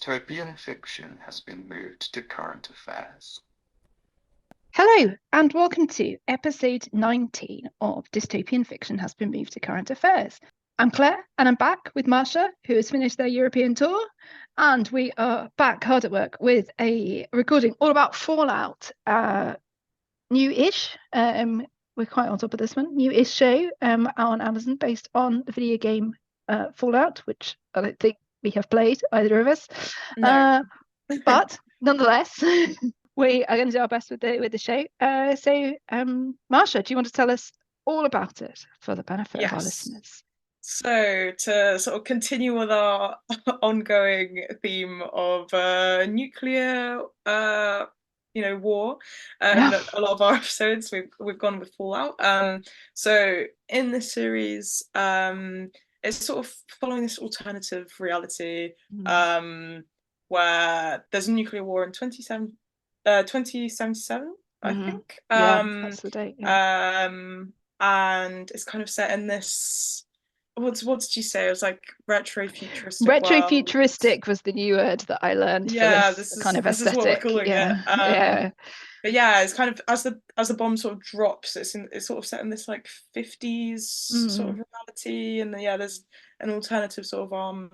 dystopian fiction has been moved to current affairs. Hello, and welcome to episode 19 of Dystopian Fiction Has Been Moved to Current Affairs. I'm Claire, and I'm back with Marsha, who has finished their European tour, and we are back hard at work with a recording all about Fallout, new-ish. We're quite on top of this one, new-ish show out on Amazon based on the video game Fallout, which I don't think we have played, either of us. No. But nonetheless, we are going to do our best with the show. Marsha, do you want to tell us all about it for the benefit of our listeners? So to sort of continue with our ongoing theme of nuclear, war, and a lot of our episodes we've gone with Fallout. So in this series, it's sort of following this alternative reality, where there's a nuclear war in 2077, I think. That's the date. And it's kind of set in this. What did you say? It was like retro-futuristic. Retro-futuristic was the new word that I learned. Yeah, this is kind of aesthetic. Is what we're calling it. But yeah, it's kind of as the bomb sort of drops, it's sort of set in this like 50s sort of reality, and there's an alternative sort of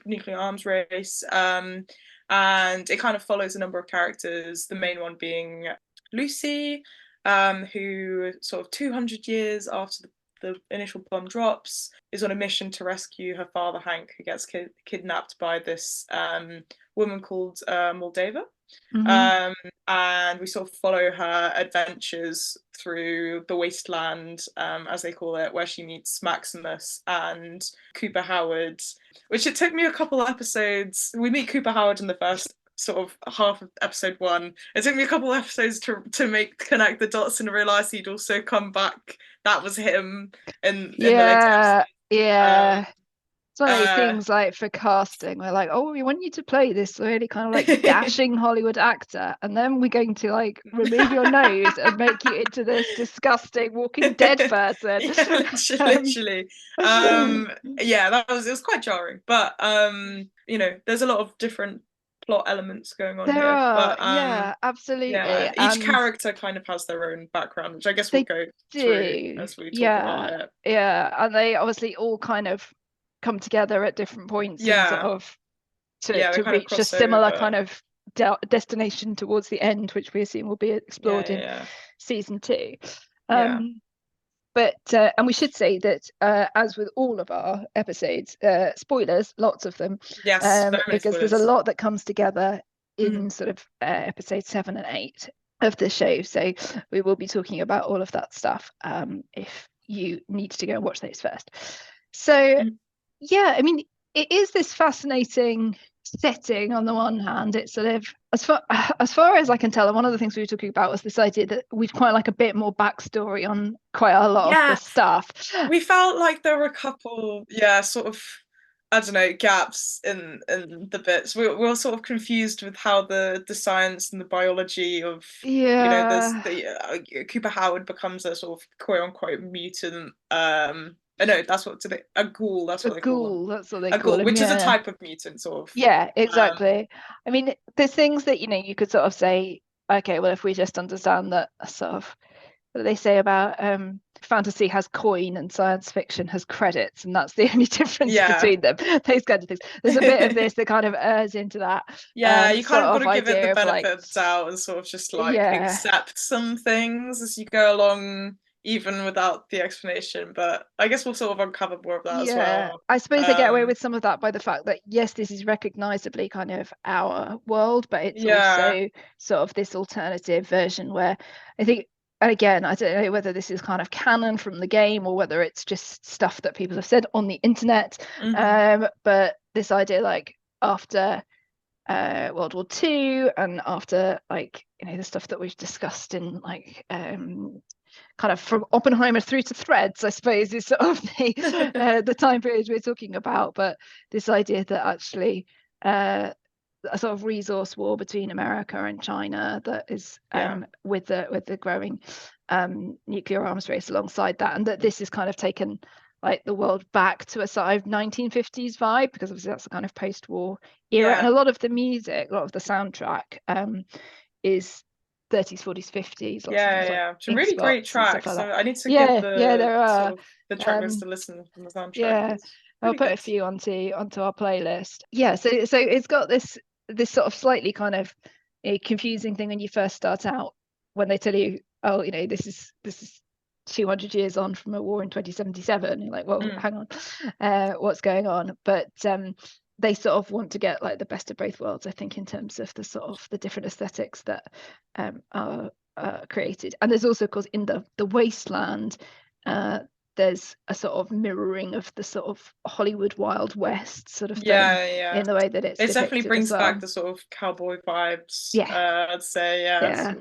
nuclear arms race, and it kind of follows a number of characters. The main one being Lucy, who sort of 200 years after the initial bomb drops is on a mission to rescue her father Hank, who gets kidnapped by this woman called Moldova. And we sort of follow her adventures through the wasteland, as they call it, where she meets Maximus and Cooper Howard, which it took me a couple of episodes. We meet Cooper Howard in the first sort of half of episode 1. It took me a couple of episodes to connect the dots and realize he'd also come back. That was him in the later episodes. It's one of these things like for casting, we're like, oh, we want you to play this really kind of like dashing Hollywood actor, and then we're going to like remove your nose and make you into this disgusting Walking Dead person. Literally. It was quite jarring, but there's a lot of different plot elements going on there here. But absolutely. Yeah, each character kind of has their own background, which I guess we'll go through as we talk about it. And they obviously all kind of come together at different points and sort of to reach a similar kind of destination towards the end, which we assume will be explored in season 2. But and we should say that as with all of our episodes, spoilers, lots of them, because there's a lot that comes together in sort of episodes 7 and 8 of the show. So we will be talking about all of that stuff if you need to go and watch those first. So I mean, it is this fascinating setting on the one hand. It's sort of as far as I can tell, and one of the things we were talking about was this idea that we'd quite like a bit more backstory on quite a lot of the stuff. We felt like there were a couple sort of, I don't know, gaps in the bits. We were sort of confused with how the science and the biology of there's the Cooper Howard becomes a sort of quote unquote mutant. No, that's what a ghoul. That's what they call them. That's what they call ghoul, them, which is a type of mutant, sort of. Yeah, exactly. I mean, there's things that you could sort of say, okay, well, if we just understand that sort of what they say about fantasy has coin and science fiction has credits, and that's the only difference between them. Those kind of things. There's a bit of this that kind of errs into that. You kind of got to give it the benefit of the doubt and sort of just like accept some things as you go along, even without the explanation. But I guess we'll sort of uncover more of that as well. I suppose they get away with some of that by the fact that yes, this is recognizably kind of our world, but it's also sort of this alternative version where I think, and again, I don't know whether this is kind of canon from the game or whether it's just stuff that people have said on the internet. But this idea, like after World War II and after like the stuff that we've discussed in like kind of from Oppenheimer through to Threads, I suppose, is sort of the time period we're talking about. But this idea that actually a sort of resource war between America and China that is with the growing nuclear arms race alongside that, and that this is kind of taken like the world back to a sort of 1950s vibe, because obviously that's the kind of post-war era, and a lot of the music, a lot of the soundtrack is 30s, 40s, 50s. Some really great tracks. Like so I need to give there are sort of the track list to listen from the soundtrack. Yeah, I'll put a few onto our playlist. Yeah, so it's got this sort of slightly kind of a confusing thing when you first start out, when they tell you, oh, you know, this is 200 years on from a war in 2077. You're like, well, hang on, what's going on? But they sort of want to get like the best of both worlds, I think, in terms of the sort of the different aesthetics that are created. And there's also, of course, in the wasteland, there's a sort of mirroring of the sort of Hollywood Wild West sort of thing, in the way that it definitely brings back the sort of cowboy vibes. I'd say,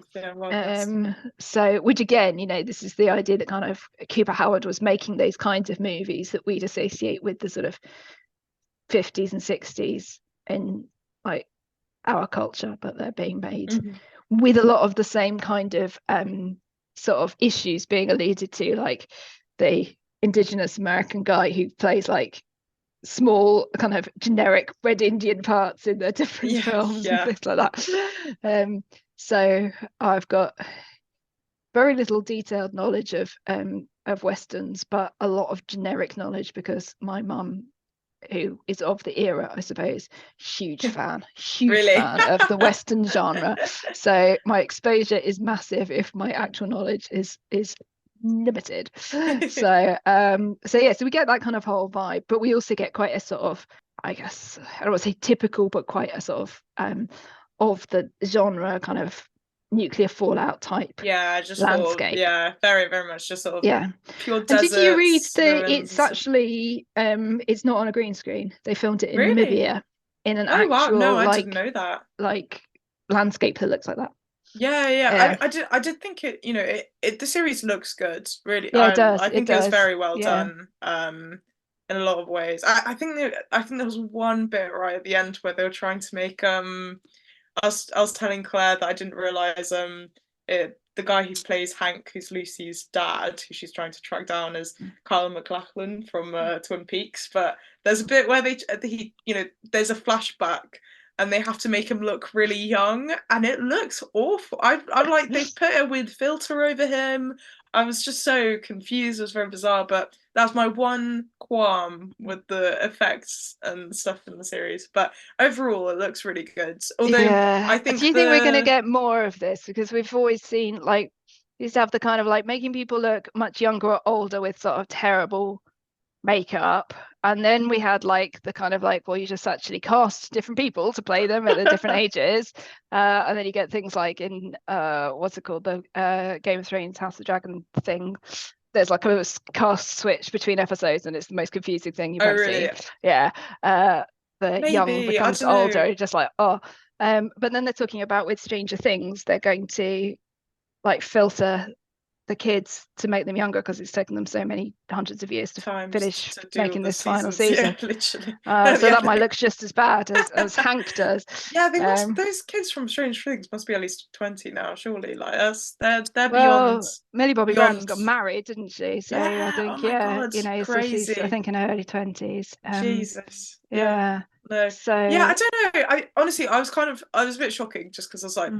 so, which again, you know, this is the idea that kind of Cooper Howard was making those kinds of movies that we'd associate with the sort of 50s and 60s in like our culture, but they're being made with a lot of the same kind of sort of issues being alluded to, like the Indigenous American guy who plays like small kind of generic Red Indian parts in the different films and things like that. So I've got very little detailed knowledge of Westerns, but a lot of generic knowledge, because my mum, who is of the era, I suppose, huge fan of the Western genre. So my exposure is massive if my actual knowledge is limited. So we get that kind of whole vibe, but we also get quite a sort of, I guess, I don't want to say typical, but quite a sort of the genre kind of nuclear fallout type landscape. Very, very much just sort of pure desert. And did you read that it's actually it's not on a green screen? They filmed it in Namibia in an actual I didn't know that, like landscape that looks like that. I did think it, you know, the series looks good, really. It does. I think it was very well done in a lot of ways. I think there was one bit right at the end where they were trying to make I was telling Claire that I didn't realise the guy who plays Hank, who's Lucy's dad, who she's trying to track down, is Kyle MacLachlan from Twin Peaks. But there's a bit where he you know, there's a flashback and they have to make him look really young, and it looks awful. I like, they put a weird filter over him. I was just so confused. It was very bizarre, but that's my one qualm with the effects and stuff in the series. But overall, it looks really good. Although I think, do you think we're going to get more of this? Because we've always seen, like, used to have the kind of like making people look much younger or older with sort of terrible makeup, and then we had like the kind of like, well, you just actually cast different people to play them at the different ages, and then you get things like in what's it called, the Game of Thrones House of the Dragon thing. There's like a cast switch between episodes, and it's the most confusing thing you've ever seen. The Maybe, young becomes older, just like but then they're talking about with Stranger Things, they're going to like filter the kids to make them younger, because it's taken them so many hundreds of years to finish making this final season. Literally. So that might look just as bad as Hank does. Those kids from Stranger Things must be at least 20 now, surely. Like they're beyond. Millie Bobby Brown got married, didn't she? So I think God, you know, so she's, I think, in her early 20s. Jesus. No. So I don't know. I honestly, I was a bit shocking, just because I was like,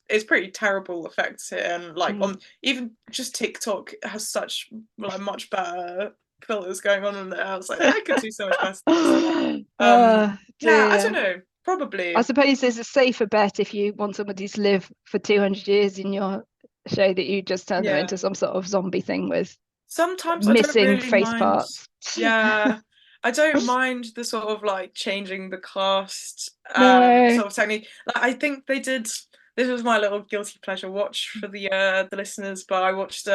it's pretty terrible effects here, and like on even just TikTok has such like much better filters going on in there. I was like, I could do so much better. I don't know. Probably. I suppose there's a safer bet if you want somebody to live for 200 years in your show, that you just turn them into some sort of zombie thing with sometimes missing I don't really face mind. Parts. I don't mind the sort of like changing the cast sort of technique. Like, I think they did. This was my little guilty pleasure watch for the listeners, but I watched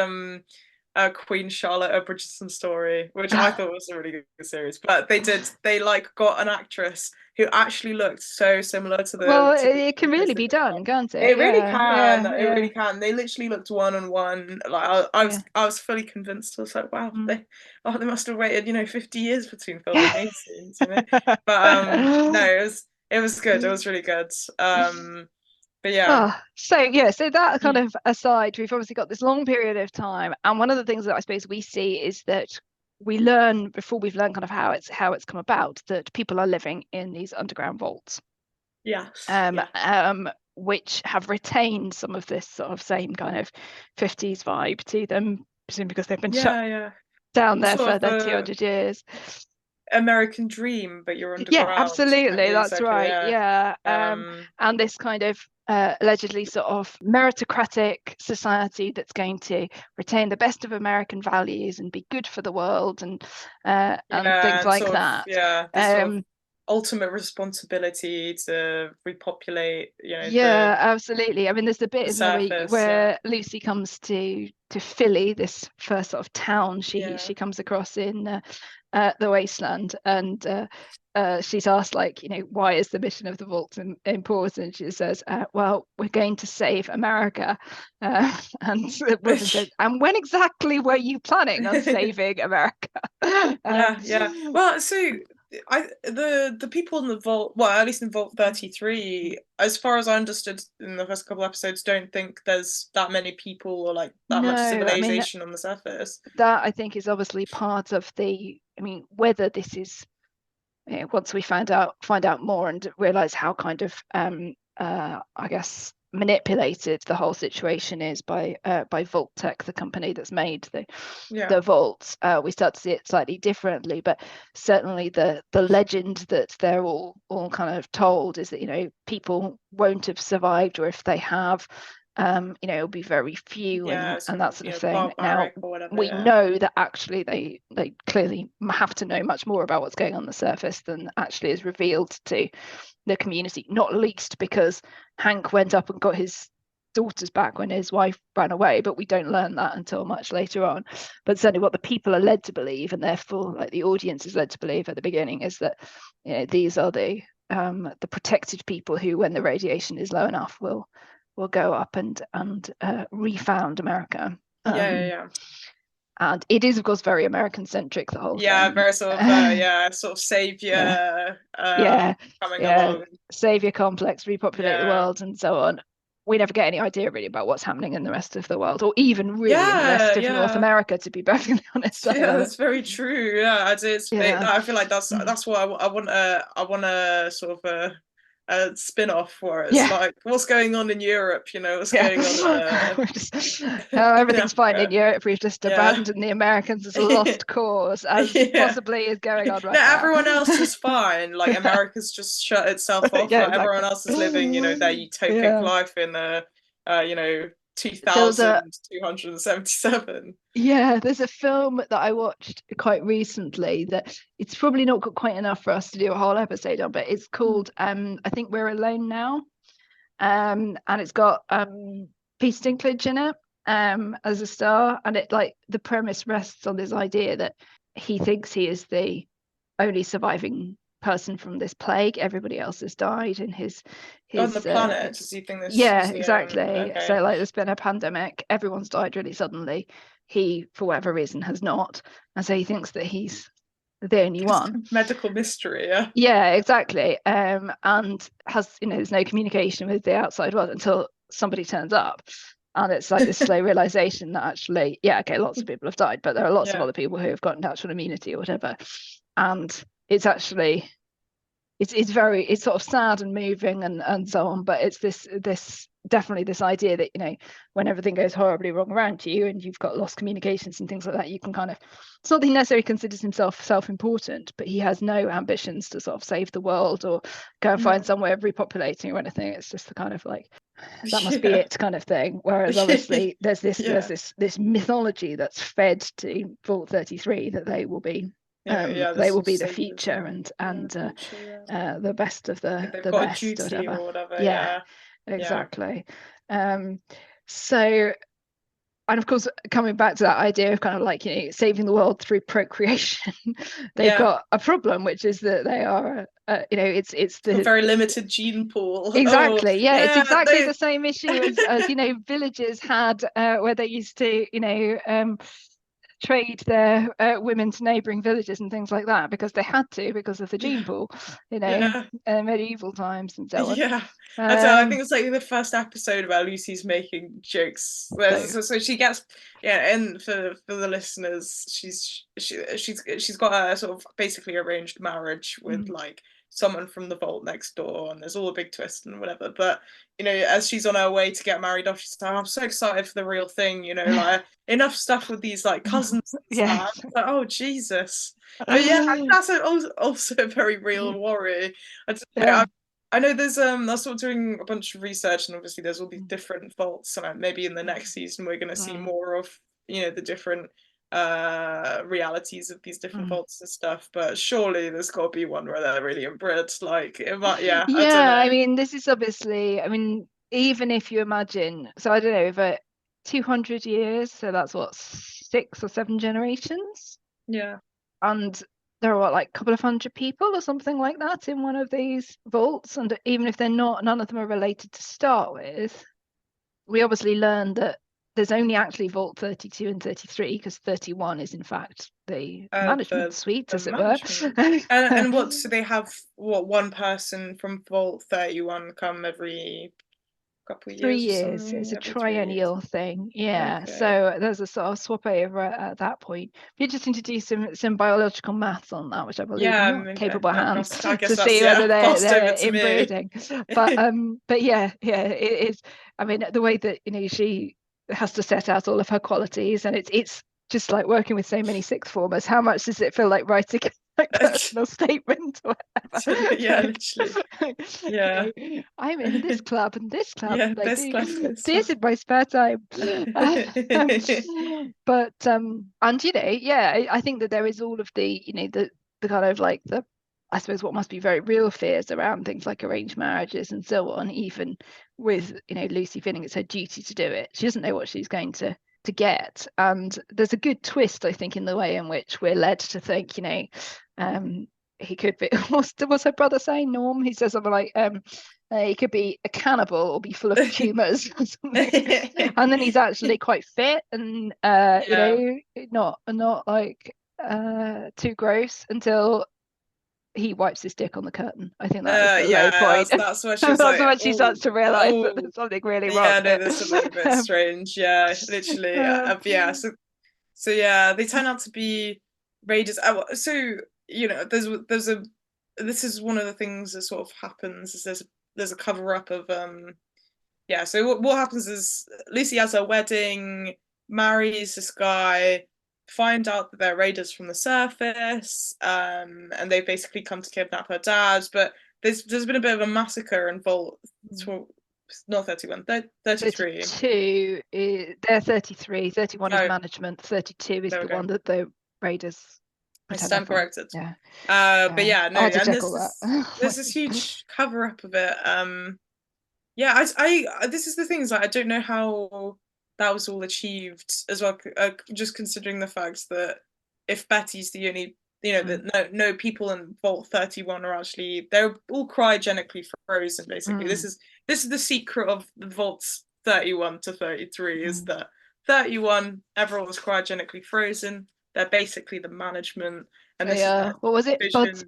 Queen Charlotte, A Bridgerton Story, which I thought was a really good series. But they like got an actress who actually looked so similar to the. Well, it can really be done, can't it? It really can. It really can. They literally looked one on one. Like I was fully convinced. I was like, wow, they must have waited 50 years between filming these scenes. But no, it was good. It was really good. But so that kind of aside, we've obviously got this long period of time, and one of the things that I suppose we see is that we learn, before we've learned kind of how it's come about, that people are living in these underground vaults. Yes. Which have retained some of this sort of same kind of 50s vibe to them, presumably because they've been shut down there for 200 years. American dream, but you're underground. Yeah, absolutely, that's right. And this kind of allegedly sort of meritocratic society that's going to retain the best of American values and be good for the world and things like that. Sort of ultimate responsibility to repopulate, absolutely. I mean, there's the bit, isn't there, where Lucy comes to Philly, this first sort of town she comes across in the wasteland, and she's asked, like, why is the mission of the vault important? She says, well, we're going to save America. And Wilson says, and when exactly were you planning on saving America? Well, so the people in the vault, well, at least in Vault 33, as far as I understood in the first couple episodes, don't think there's that many people or like that much civilization on the surface. That, I think, is obviously part of whether this is, once we find out more and realize how kind of I guess manipulated the whole situation is by Vault Tech, the company that's made the vaults, we start to see it slightly differently. But certainly the legend that they're all kind of told is that people won't have survived, or if they have, it'll be very few, and that sort of thing. Now we know that actually they clearly have to know much more about what's going on the surface than actually is revealed to the community, not least because Hank went up and got his daughters back when his wife ran away, but we don't learn that until much later on. But certainly what the people are led to believe, and therefore like the audience is led to believe at the beginning, is that these are the protected people who, when the radiation is low enough, will go up and refound America. And it is, of course, very American centric, the whole thing. Very sort of sort of savior coming along, savior complex, repopulate the world and so on. We never get any idea really about what's happening in the rest of the world, or even really in the rest of North America, to be perfectly honest. That's very true. I feel like that's what I want a sort of a spin-off for. It's like, what's going on in Europe, what's going on in everything's fine in Europe. We've just abandoned the Americans as a lost cause, as possibly is going on right now. Everyone else is fine. Like, America's just shut itself off. Exactly. Everyone else is living their utopic life in 2277. There's a film that I watched quite recently that it's probably not got quite enough for us to do a whole episode on, but it's called I think We're Alone Now, and it's got Peter Dinklage in it as a star, and it, like, the premise rests on this idea that he thinks he is the only surviving person from this plague. Everybody else has died in his on the planet. Does he think this? Exactly. Okay. So, like, there's been a pandemic, everyone's died really suddenly. He, for whatever reason, has not, and so he thinks that he's the only one. Medical mystery. Exactly. And has there's no communication with the outside world until somebody turns up. And it's like this slow realization that actually, lots of people have died, but there are lots of other people who have got natural immunity or whatever. And it's actually, it's sort of sad and moving and so on, but it's this definitely this idea that when everything goes horribly wrong around you and you've got lost communications and things like that, you can kind of, it's not that he necessarily considers himself self-important, but he has no ambitions to sort of save the world or go and find somewhere repopulating or anything. It's just the kind of like, that must be it kind of thing. Whereas obviously there's this mythology that's fed to Vault 33 that they will be they will be the future and the best of the best or whatever. Exactly. So, and of course, coming back to that idea of kind of like saving the world through procreation, they've got a problem, which is that they are it's the a very limited gene pool. Exactly. It's exactly the same issue as villages had where they used to trade their women to neighbouring villages and things like that, because they had to, because of the gene pool, you know, medieval times and so on. I think it's like the first episode where Lucy's making jokes. So she gets, and for the listeners, she's got a sort of basically arranged marriage with like someone from the vault next door, and there's all a big twist and whatever. But you know, as she's on her way to get married off, she's like, I'm so excited for the real thing, you know, like enough stuff with these like cousins. Like, oh Jesus. But yeah, that's also a very real worry. I know there's I was sort of doing a bunch of research, and obviously there's all these different vaults, and maybe in the next season we're going to see more of, you know, the different realities of these different vaults and stuff. But surely there's got to be one where they're really inbred. Like it might, I don't know. I mean, this is obviously, I mean, even if you imagine, so I don't know, over 200 years, so that's what, 6 or 7 generations, and there are like a couple of hundred people or something like that in one of these vaults, and even if they're not, none of them are related to start with. We obviously learned that there's only actually vault 32 and 33, because 31 is in fact the management suite, as it were. And what, so they have what, one person from vault 31 come every couple of years? 3 years. It's a triennial thing. So there's a sort of swap over at that point. Be interesting to do some biological maths on that, which I believe in your capable hands, to see whether they're inbreeding. But it is. I mean, the way that, you know, she has to set out all of her qualities, and it's just like working with so many sixth formers. How much does it feel like writing like personal statement or whatever? Literally. I'm in this club and this club. And I do this in my spare time. But and you know, I think that there is all of the, you know, the kind of like the, I suppose, what must be very real fears around things like arranged marriages and so on, even with, you know, Lucy feeling it's her duty to do it. She doesn't know what she's going to get, and there's a good twist, I think, in the way in which we're led to think, you know, he could be, what's her brother saying, Norm? He says something like, he could be a cannibal or be full of tumours or something. And then he's actually quite fit and you know, not like too gross, until he wipes his dick on the curtain. I think that's the low point. That's what she's that's when she starts to realise that there's something really wrong. There's something a bit strange. Literally. So they turn out to be raiders. So, you know, there's a, this is one of the things that sort of happens, is there's a cover up of so what happens is Lucy has her wedding, marries this guy, find out that they're raiders from the surface, and they basically come to kidnap her dad. But there's been a bit of a massacre in vault, not 31, 33. 32 they're 33, 31 is management, 32 is the one that the raiders. I stand corrected. But there's this huge cover up of it. This is the thing, is like, I don't know how that was all achieved as well, just considering the fact that if Betty's the only, you know, that no people in vault 31 are actually, they're all cryogenically frozen, basically. This is the secret of the vaults 31 to 33, is that 31, everyone was cryogenically frozen. They're basically the management, and this is what was it? Buds.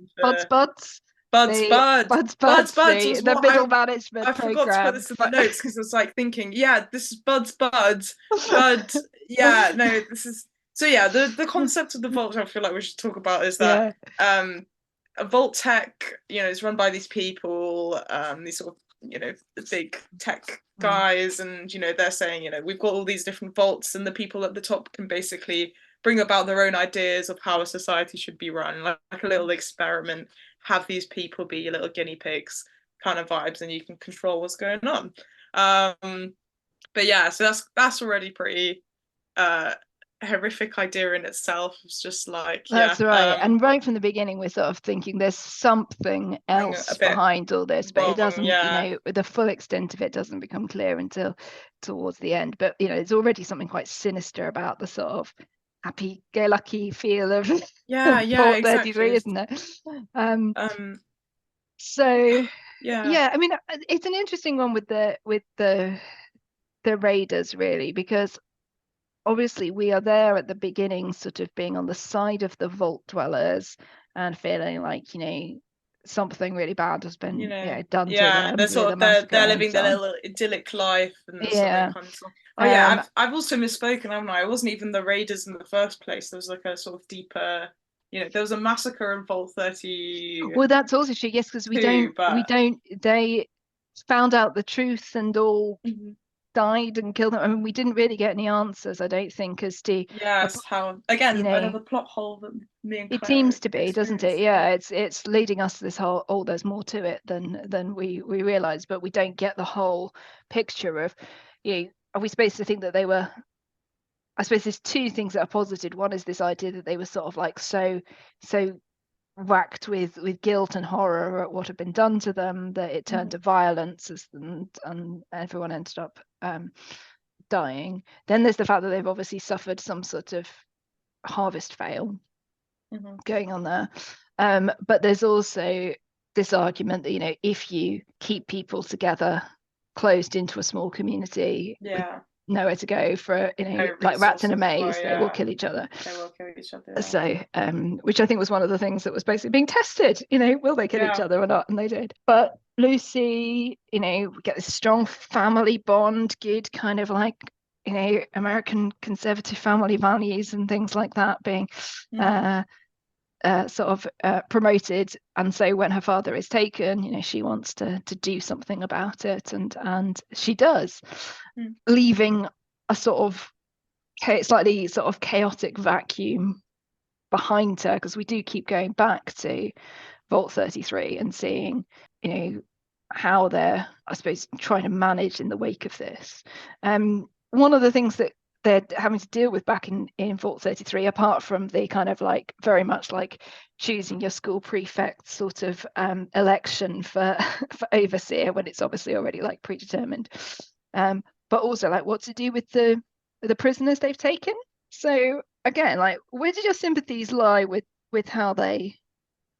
The middle management. I forgot to put this in the notes because I was like thinking, this is Bud. This is the concept of the vault I feel like we should talk about is that a vault tech, you know, is run by these people, these sort of, you know, the big tech guys, and you know, they're saying, you know, we've got all these different vaults, and the people at the top can basically bring about their own ideas of how a society should be run, like a little experiment, have these people be your little guinea pigs kind of vibes, and you can control what's going on. But so that's already pretty horrific idea in itself. It's just like, that's right. And right from the beginning, we're sort of thinking there's something else behind all this, but it doesn't, you know, the full extent of it doesn't become clear until towards the end. But you know, there's already something quite sinister about the sort of happy-go-lucky feel of Vault 33, isn't it? I mean, it's an interesting one with the raiders, really, because obviously we are there at the beginning, sort of being on the side of the vault dwellers and feeling like, something really bad has been done to them. They're sort of they're living their little idyllic life, and something kind of. Oh yeah, I've also misspoken, haven't I? It wasn't even the raiders in the first place. There was like a sort of deeper, there was a massacre in Vault 30. Well, that's also true, yes, because they found out the truth and all died and killed them. I mean, we didn't really get any answers, I don't think, as to how, again, another plot hole that me and Claire it seems to be, doesn't it? Yeah, it's leading us to this whole, there's more to it than we realize, but we don't get the whole picture of, are we supposed to think that they were, I suppose there's two things that are posited. One is this idea that they were sort of like so racked with guilt and horror at what had been done to them that it turned to violence, and everyone ended up dying. Then there's the fact that they've obviously suffered some sort of harvest fail going on there, but there's also this argument that if you keep people together closed into a small community with nowhere to go for like rats in a maze, they will kill each other. So which I think was one of the things that was basically being tested, will they kill each other or not, and they did. But Lucy, we get this strong family bond, good kind of like American conservative family values and things like that being sort of promoted. And so when her father is taken, she wants to do something about it, and she does, leaving a sort of slightly sort of chaotic vacuum behind her, because we do keep going back to Vault 33 and seeing how they're, I suppose, trying to manage in the wake of this. One of the things that they're having to deal with back in Vault 33, apart from the kind of like very much like choosing your school prefect sort of election for overseer, when it's obviously already like predetermined, but also like what to do with the prisoners they've taken. So again, like, where did your sympathies lie with how they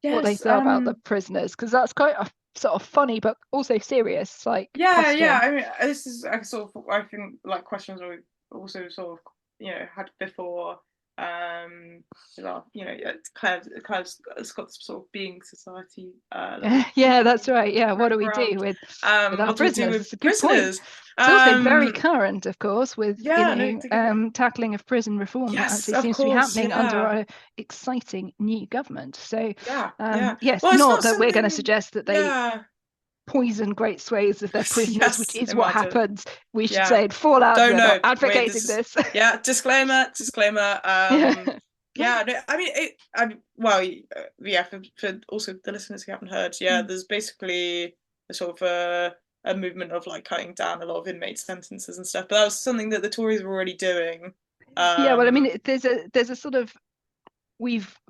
what they thought about the prisoners? Because that's quite a sort of funny but also serious question. I mean, this is I think like questions we've also sort of had before. Claire's got sort of being society. Yeah, that's right. Yeah, what do we do with our prisoners? It's a good point. It's also very current, of course, with tackling of prison reform. Yes, that actually seems to be happening under our exciting new government. So yes, well, not that we're going to suggest that they poison great swathes of their prisoners, which is what happens. We should say in Fallout, we're not advocating this. Disclaimer. I mean, for also the listeners who haven't heard, there's basically a sort of a movement of like cutting down a lot of inmate sentences and stuff, but that was something that the Tories were already doing. Well, I mean, there's a sort of,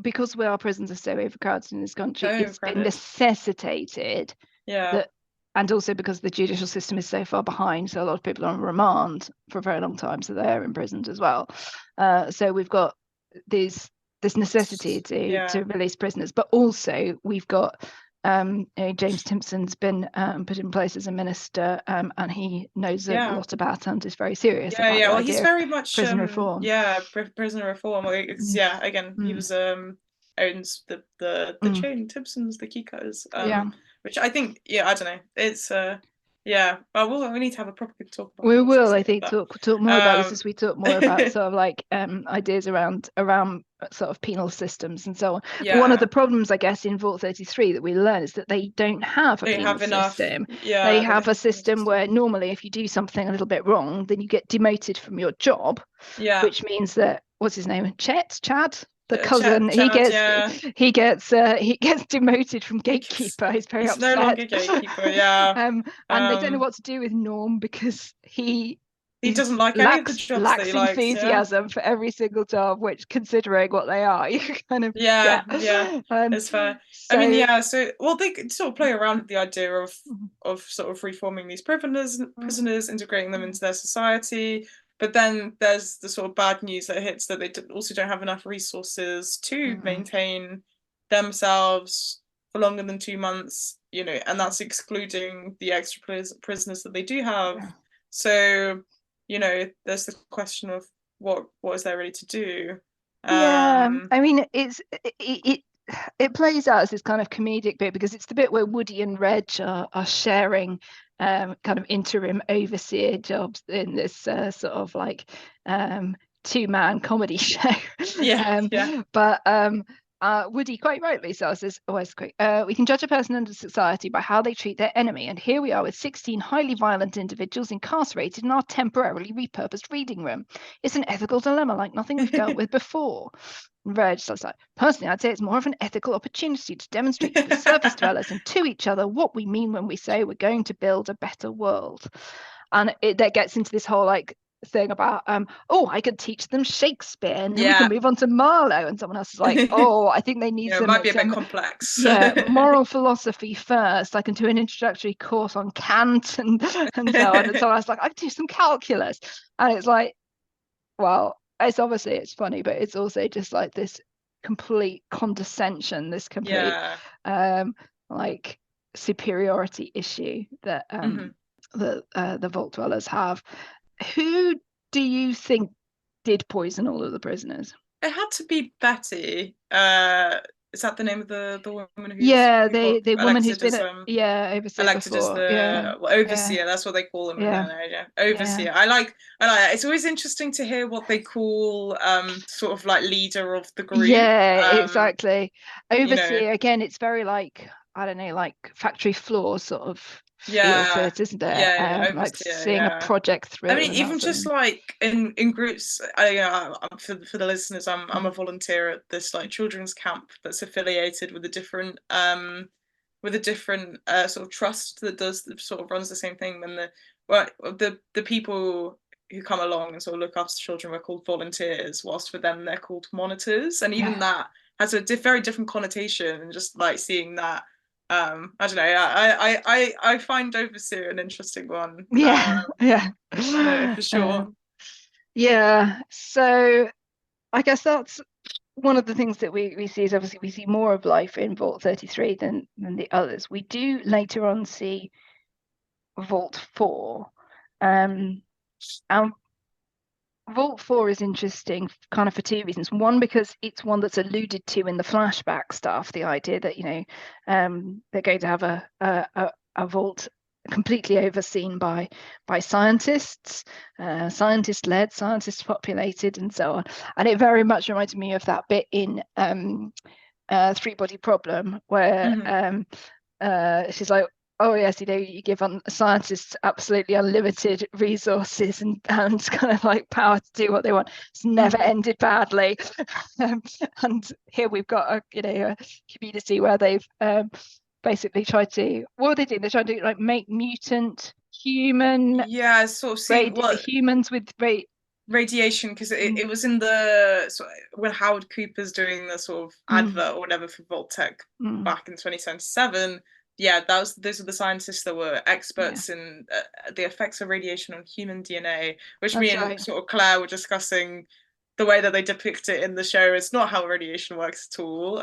because our prisons are so overcrowded in this country, it's been necessitated that, and also because the judicial system is so far behind, so a lot of people are on remand for a very long time, so they're imprisoned as well. So we've got this necessity to release prisoners, but also we've got James Timpson's been put in place as a minister, and he knows a lot about and is very serious about the idea he's very much prison reform. Prison reform. Again, he was owns the chain Timpson's, the Kikos, which I think I don't know, it's well, we need to have a proper talk about we will, I think, talk more about this as we talk more about sort of like ideas around sort of penal systems and so on. But one of the problems, I guess, in Vault 33 that we learn is that they don't have a penal system. They have a system where normally if you do something a little bit wrong, then you get demoted from your job, which means that, what's his name, Chad, the cousin, he gets demoted from gatekeeper. He's very upset. No longer gatekeeper, and they don't know what to do with Norm because he doesn't like any of the jobs lacks enthusiasm for every single job, which, considering what they are, you kind of it's fair. So, I mean, so they sort of play around with the idea of sort of reforming these prisoners, integrating them into their society. But then there's the sort of bad news that hits, that they also don't have enough resources to maintain themselves for longer than 2 months, and that's excluding the extra prisoners that they do have. So, there's the question of what is there really to do? I mean, it plays out as this kind of comedic bit, because it's the bit where Woody and Reg are sharing kind of interim overseer jobs in this sort of like two-man comedy show. But Woody quite rightly says this, we can judge a person under society by how they treat their enemy, and here we are with 16 highly violent individuals incarcerated in our temporarily repurposed reading room. It's an ethical dilemma like nothing we've dealt with before. Reg, so like, personally, I'd say it's more of an ethical opportunity to demonstrate to the surface dwellers and to each other what we mean when we say we're going to build a better world. And that gets into this whole like thing about I could teach them Shakespeare, and then we can move on to Marlowe, and someone else is like, I think they need it might be a bit complex. Moral philosophy first. I can do an introductory course on Kant and so on. And so I was like, I could do some calculus, and it's like, well, it's obviously it's funny, but it's also just like this complete condescension, this complete like superiority issue that the vault dwellers have. Who do you think did poison all of the prisoners? It had to be Betty. Is that the name of the woman who's the woman who's been overseer elected before. As the overseer? That's what they call them. Overseer. I like that. It's always interesting to hear what they call sort of like leader of the group. Exactly. Overseer, again, it's very like, I don't know, like factory floor sort of feel to it, isn't it? Like seeing a project through. I mean, even just like in groups, for the listeners, I'm a volunteer at this like children's camp that's affiliated with a different sort of trust that sort of runs the same thing. And the people who come along and sort of look after children were called volunteers, whilst for them they're called monitors, and even that has a very different connotation. And just like seeing that. I don't know. I find overseer an interesting one. No, for sure. So I guess that's one of the things that we see is obviously we see more of life in Vault 33 than the others. We do later on see Vault 4, and Vault 4 is interesting kind of for two reasons. One, because it's one that's alluded to in the flashback stuff, the idea that, they're going to have a vault completely overseen by scientists, scientist-led, scientist-populated, and so on. And it very much reminded me of that bit in Three-Body Problem, where she's like, oh yes, you give scientists absolutely unlimited resources and kind of like power to do what they want. It's never ended badly. And here we've got a community where they've basically tried to, what are they doing? They're trying to like make mutant human sort of humans with radiation, because it was in the when Howard Cooper's doing the sort of advert or whatever for Vault-Tec back in 2077. Those are the scientists that were experts in the effects of radiation on human DNA, which and sort of Claire were discussing. The way that they depict it in the show is not how radiation works at all.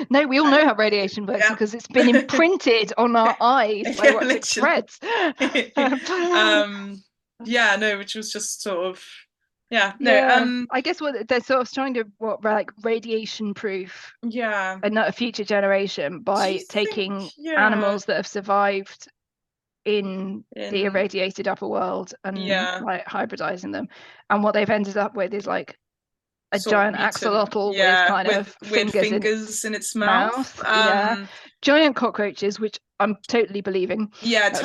No, we all know how radiation works because it's been imprinted on our eyes by watching threads. Which was just sort of I guess what they're sort of trying to radiation proof a future generation by taking animals that have survived in the irradiated upper world and like hybridizing them, and what they've ended up with is like a giant axolotl with kind of fingers in its mouth. Giant cockroaches, which I'm totally believing. Giant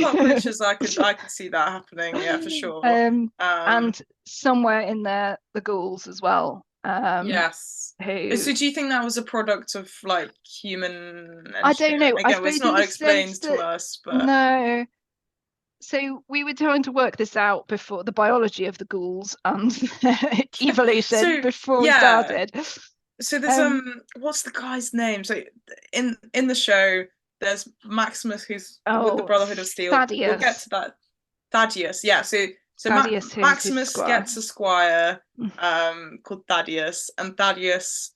cockroaches, I could see that happening, for sure. And somewhere in there, the ghouls as well. Yes. So do you think that was a product of like human? I don't know. Again, it's not explained to us, but no. So we were trying to work this out before, the biology of the ghouls and evolution before we started. So there's what's the guy's name? So in the show, there's Maximus, who's with the Brotherhood of Steel. Thaddeus. We'll get to that. Thaddeus, So Thaddeus, Maximus gets a squire called Thaddeus, and Thaddeus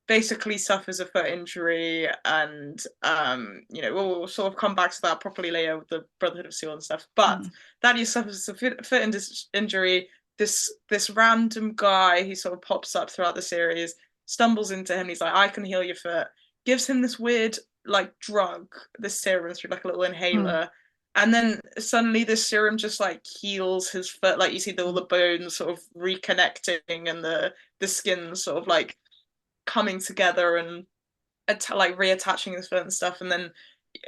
basically suffers a foot injury, and we'll sort of come back to that properly later with the Brotherhood of Steel and stuff. But Thaddeus suffers a foot injury, this random guy who sort of pops up throughout the series stumbles into him. He's like, I can heal your foot. Gives him this weird like drug, this serum through like a little inhaler. And then suddenly this serum just like heals his foot. Like you see all the bones sort of reconnecting and the skin sort of like coming together and like reattaching his foot and stuff. And then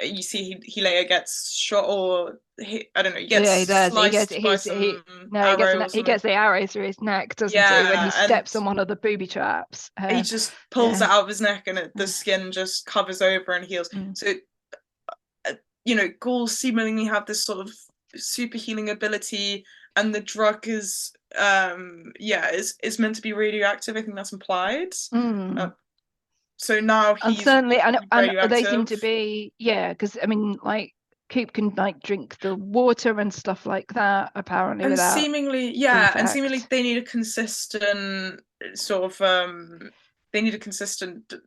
you see he later gets shot, or I don't know, he gets sliced by some arrows. He gets the arrow through his neck, doesn't he? When he steps on one of the booby traps. He just pulls it out of his neck, and the skin just covers over and heals. So, you know, ghouls seemingly have this sort of super healing ability, and the drug is meant to be radioactive. I think that's implied. So now he's certainly, and they seem to be, because I mean, like Coop can like drink the water and stuff like that, apparently, and without seemingly they need a consistent sort of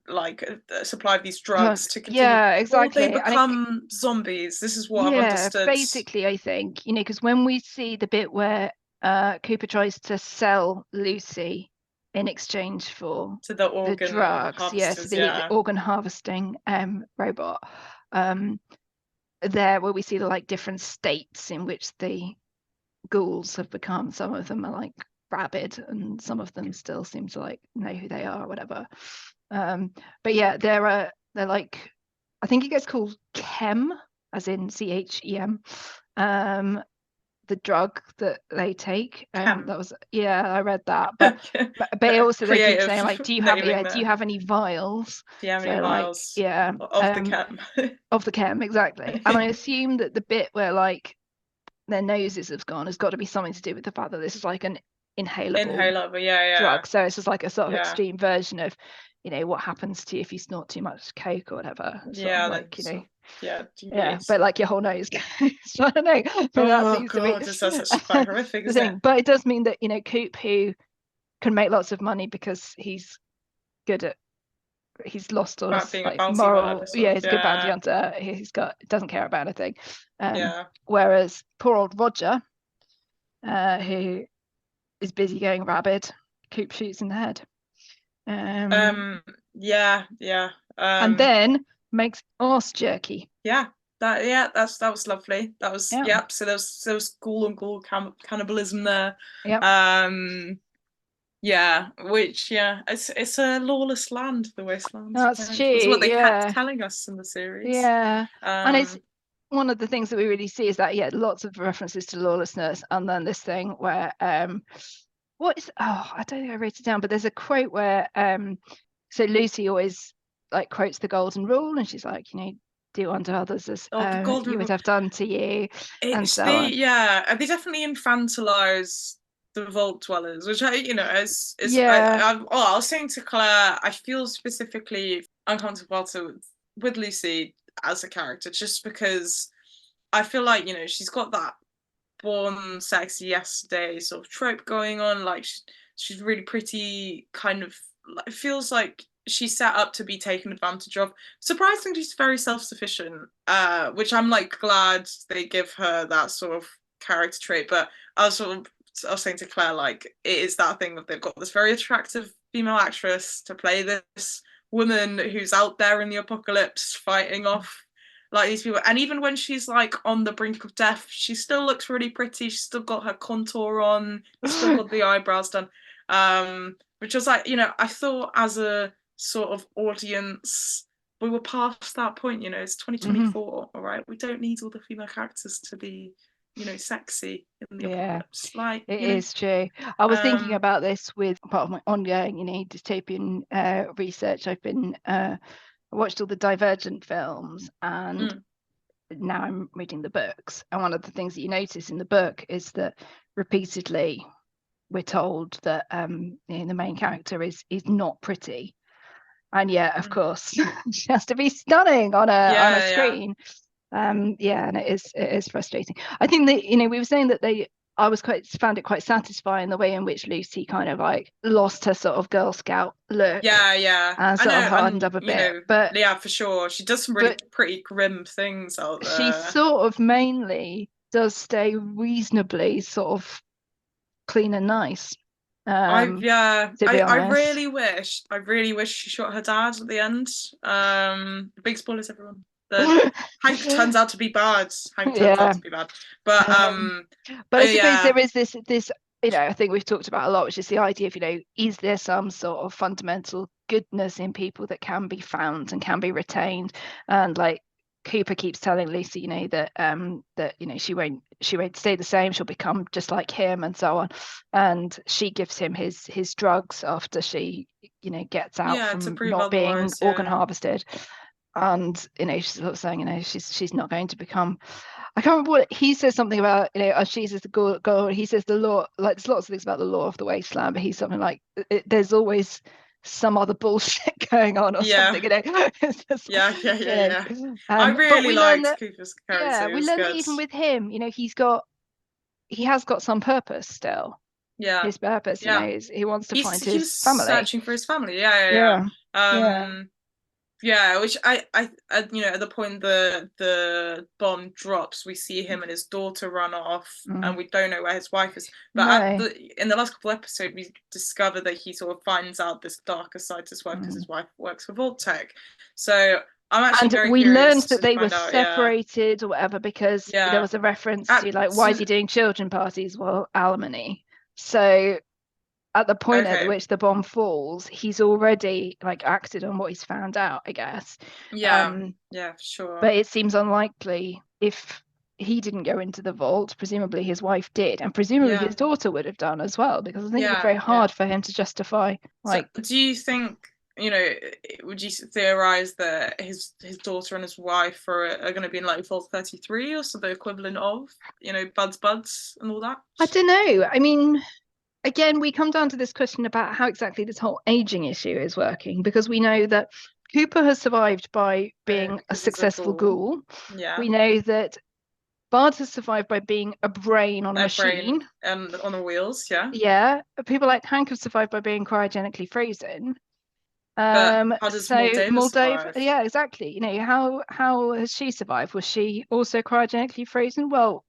like supply of these drugs to continue. Yeah, exactly. Or they become zombies. This is what I've understood. Basically, I think, you know, because when we see the bit where Cooper tries to sell Lucy in exchange for the drugs, the organ harvesting robot, there where we see the like different states in which the ghouls have become. Some of them are like rabid, and some of them still seem to like know who they are or whatever. But yeah, they're like, I think it gets called chem, as in CHEM. The drug that they take, that was I read that, but also they keep saying like, do you have any vials? Do you have any vials? Like, of the chem. Of the chem, exactly. And I assume that the bit where like their noses have gone has got to be something to do with the fact that this is like an inhalable drug. So it's just like a sort of extreme version of, you know, what happens to you if you snort too much coke or whatever. Like, you know. But like your whole nose goes. So I don't know. That's such quite horrific, isn't it? But it does mean that, you know, Coop, who can make lots of money because he's lost all his like moral, he's a good bounty hunter. Doesn't care about anything. Whereas poor old Roger, who is busy going rabid, Coop shoots in the head. And then makes arse jerky. That was lovely. That was so there was ghoul on ghoul cannibalism there. It's a lawless land, the wasteland. That's true. That's what they kept telling us in the series. And it's one of the things that we really see is that lots of references to lawlessness, and then this thing where I don't think I wrote it down, but there's a quote where so Lucy always like quotes the golden rule, and she's like, you know, do unto others as you would have done to you, and so on. They definitely infantilize the vault dwellers, which I was saying to Claire, I feel specifically uncomfortable with Lucy as a character, just because I feel like, you know, she's got that born sexy yesterday sort of trope going on. Like she's really pretty, kind of, it feels like she's set up to be taken advantage of. Surprisingly, she's very self-sufficient, which I'm like glad they give her that sort of character trait. But I was saying to Claire, like, it is that thing that they've got this very attractive female actress to play this woman who's out there in the apocalypse fighting off like these people, and even when she's like on the brink of death, she still looks really pretty. She's still got her contour on, still got the eyebrows done, which was like, you know, I thought as a sort of audience we were past that point. You know, it's 2024. All right, we don't need all the female characters to be, you know, sexy in the apocalypse. Like, it is true. I was thinking about this with part of my ongoing, you know, dystopian research. I've been I watched all the Divergent films, and now I'm reading the books. And one of the things that you notice in the book is that repeatedly we're told that you know, the main character is not pretty, and yet of course she has to be stunning on a screen. And it is frustrating. I think that, you know, we were saying that I found it quite satisfying the way in which Lucy kind of like lost her sort of Girl Scout look. And sort of hardened up a bit. Know, but yeah, for sure. She does some really pretty grim things out there. She sort of mainly does stay reasonably sort of clean and nice. I really wish she shot her dad at the end. Big spoilers, everyone. Hank turns out to be bad. But I suppose there is this I think we've talked about a lot, which is the idea of, is there some sort of fundamental goodness in people that can be found and can be retained? And like Cooper keeps telling Lucy, that she won't stay the same, she'll become just like him and so on. And she gives him his drugs after she gets out from not being organ harvested. And she's sort of saying, she's not going to become, I can't remember what he says, something about she says the goal, he says the law, like there's lots of things about the law of the wasteland, but he's something like there's always some other bullshit going on or something. It's just, I really liked Cooper's character. Yeah, we learn that even with him, he has got some purpose still. Yeah, his purpose. He wants to find his family. He's searching for his family. Which I at the point the bomb drops, we see him and his daughter run off, and we don't know where his wife is. But in the last couple of episodes, we discover that he sort of finds out this darker side to his wife because his wife works for Vault-Tec. So I'm actually very curious. We learned that they were separated or whatever because there was a reference to like, why is he doing children parties? Well, alimony. So at the point at which the bomb falls, he's already like acted on what he's found out, I guess. For sure. But it seems unlikely if he didn't go into the vault. Presumably his wife did, and presumably his daughter would have done as well, because I think it's very hard for him to justify. Like, so do you think, would you theorize that his daughter and his wife are going to be in like Vault 33 or so, the equivalent of, buds and all that? I don't know. I mean, again, we come down to this question about how exactly this whole aging issue is working, because we know that Cooper has survived by being a successful ghoul. Yeah. We know that Bard has survived by being a brain on a machine. And on the wheels, Yeah. People like Hank have survived by being cryogenically frozen. But how does Moldova survive? Yeah, exactly. How has she survived? Was she also cryogenically frozen? Well,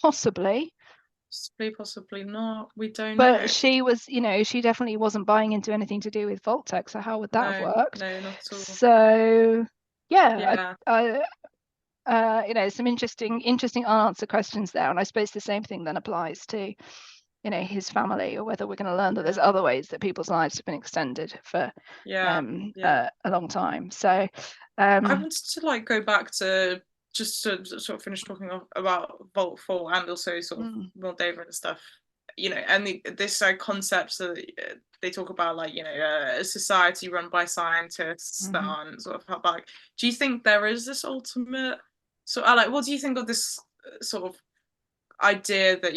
possibly. Possibly not. We don't know. But she was, she definitely wasn't buying into anything to do with Vault-Tec. So how would that have worked? No, not at all. So some interesting unanswered questions there, and I suppose the same thing then applies to, his family, or whether we're going to learn that there's other ways that people's lives have been extended for a long time. So I wanted to go back to just to sort of finish talking about Vault 4 and also sort of Moldova and stuff, and this concepts that they talk about, like, a society run by scientists that aren't sort of held back. Do you think there is this ultimate what do you think of this sort of idea that,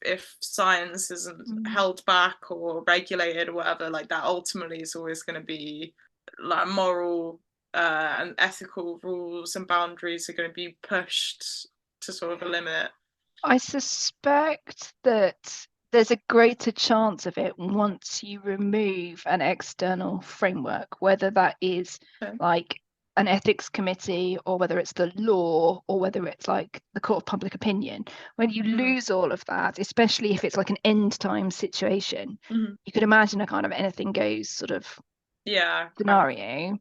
if science isn't held back or regulated or whatever, like, that ultimately is always going to be like moral and ethical rules and boundaries are going to be pushed to sort of a limit? I suspect that there's a greater chance of it once you remove an external framework, whether that is like an ethics committee, or whether it's the law, or whether it's like the court of public opinion. When you lose all of that, especially if it's like an end time situation, you could imagine a kind of anything goes sort of scenario.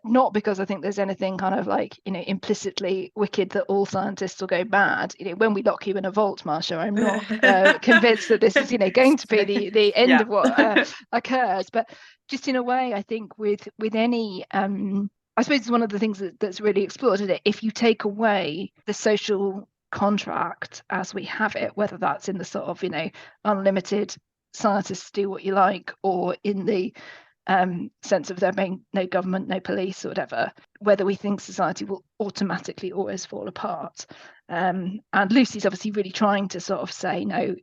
Not because I think there's anything kind of like, implicitly wicked that all scientists will go mad. When we lock you in a vault, Marsha, I'm not convinced that this is going to be the end of what occurs. But just in a way, I think with any I suppose it's one of the things that's really explored, isn't it? If you take away the social contract as we have it, whether that's in the sort of unlimited scientists do what you like, or in the sense of there being no government, no police or whatever, whether we think society will automatically always fall apart. And Lucy's obviously really trying to sort of say, no,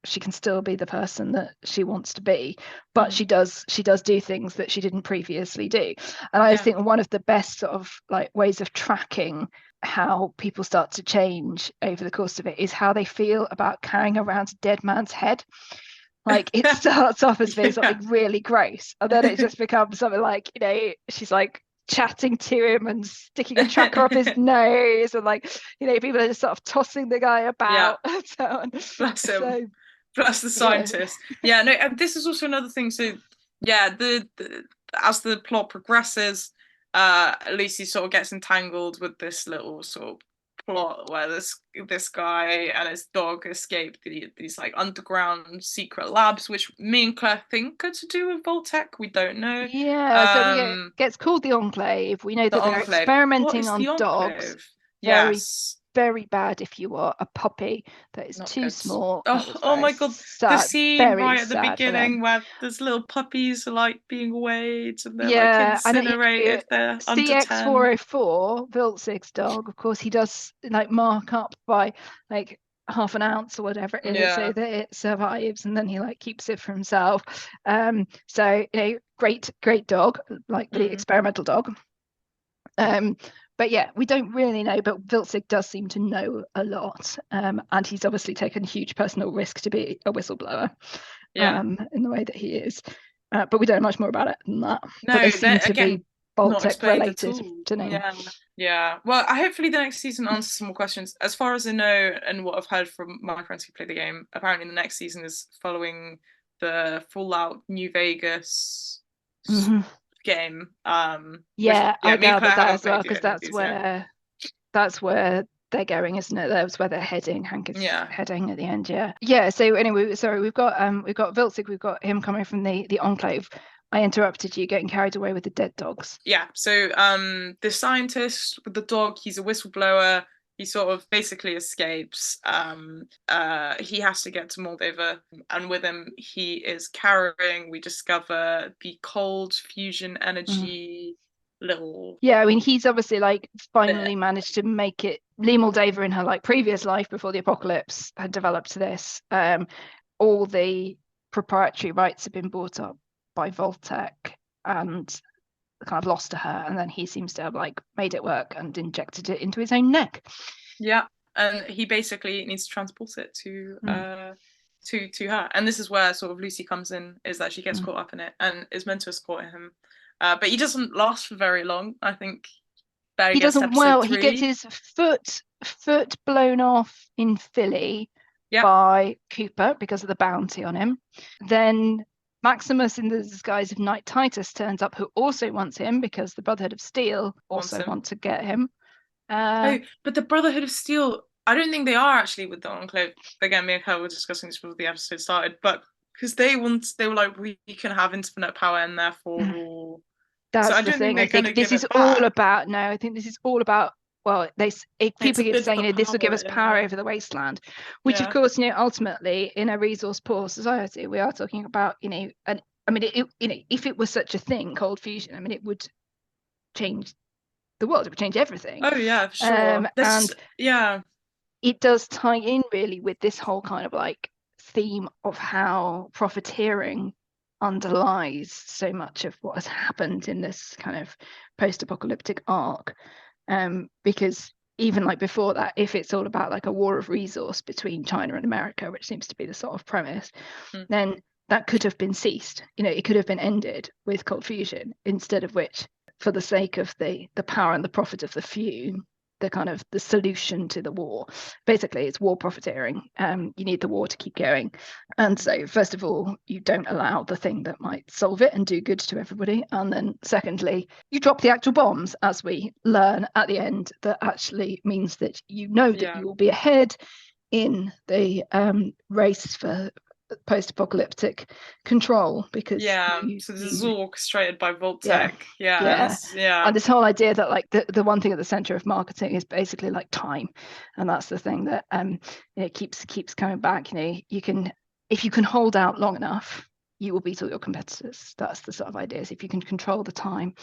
she can still be the person that she wants to be, but she does do things that she didn't previously do. And I think one of the best sort of like ways of tracking how people start to change over the course of it is how they feel about carrying around a dead man's head. Like, it starts off as being something really gross, and then it just becomes something like, she's like chatting to him and sticking a tracker up his nose, and like, people are just sort of tossing the guy about and so on. Bless him. plus the scientist. No, and this is also another thing. So the as the plot progresses, Lucy sort of gets entangled with this little sort of plot where this guy and his dog escape these like underground secret labs, which me and Claire think are to do with Voltec. We don't know. So it gets called the Enclave. We know that they're experimenting on dogs. Yes. Very bad if you are a puppy that is too small. Oh my god, the scene right at the beginning where there's little puppies like being weighed and they're like incinerated if they're under 10. CX404, Viltzig's dog, of course, he does like mark up by like half an ounce or whatever it is so that it survives, and then he like keeps it for himself. So great dog, like the experimental dog. But we don't really know, but Viltzig does seem to know a lot, and he's obviously taken huge personal risk to be a whistleblower in the way that he is, but we don't know much more about it than that. No, but they seem to be Voltec related to name. Well, hopefully the next season answers some more questions. As far as I know and what I've heard from my friends who play the game, apparently the next season is following the Fallout New Vegas game. I know about that as well, because that's where they're going, isn't it? That's where they're heading. Hank is heading at the end. So anyway, sorry, we've got Viltzig, we've got him coming from the Enclave. I interrupted you getting carried away with the dead dogs. So the scientist with the dog, he's a whistleblower. He sort of basically escapes. He has to get to Moldova, and with him he is carrying, we discover, the cold fusion energy little... I mean, he's obviously like finally managed to make it. Lee Moldova in her like previous life before the apocalypse had developed this. All the proprietary rights have been bought up by Voltec and kind of lost to her, and then he seems to have like made it work and injected it into his own neck. And he basically needs to transport it to her, and this is where sort of Lucy comes in, is that she gets caught up in it and is meant to escort him, but he doesn't last for very long. I think he doesn't. He gets his foot blown off in Philly by Cooper because of the bounty on him. Then Maximus, in the disguise of Knight Titus, turns up, who also wants him because the Brotherhood of Steel also want to get him. But the Brotherhood of Steel, I don't think they are actually with the Enclave. Again, me and Kyle were discussing this before the episode started, but because they were like, we can have infinite power and therefore... That's the thing. I think this is all about... No, I think this is all about... Well, people keep saying this will give us power over the wasteland, which of course, ultimately in a resource poor society, we are talking about, if it was such a thing, cold fusion, I mean, it would change the world. It would change everything. Oh yeah, for sure. And it does tie in really with this whole kind of like theme of how profiteering underlies so much of what has happened in this kind of post-apocalyptic arc. Because even like before that, if it's all about like a war of resource between China and America, which seems to be the sort of premise, then that could have been ceased. It could have been ended with cold fusion, instead of which, for the sake of the power and the profit of the few, the solution to the war, basically, it's war profiteering. You need the war to keep going, and so first of all, you don't allow the thing that might solve it and do good to everybody, and then secondly, you drop the actual bombs, as we learn at the end. That actually means that you will be ahead in the race for post-apocalyptic control, because so this is all orchestrated by Voltec. And this whole idea that like the one thing at the center of marketing is basically like time, and that's the thing that it keeps coming back. You can, if you can hold out long enough, you will beat all your competitors. That's the sort of idea, is if you can control the time,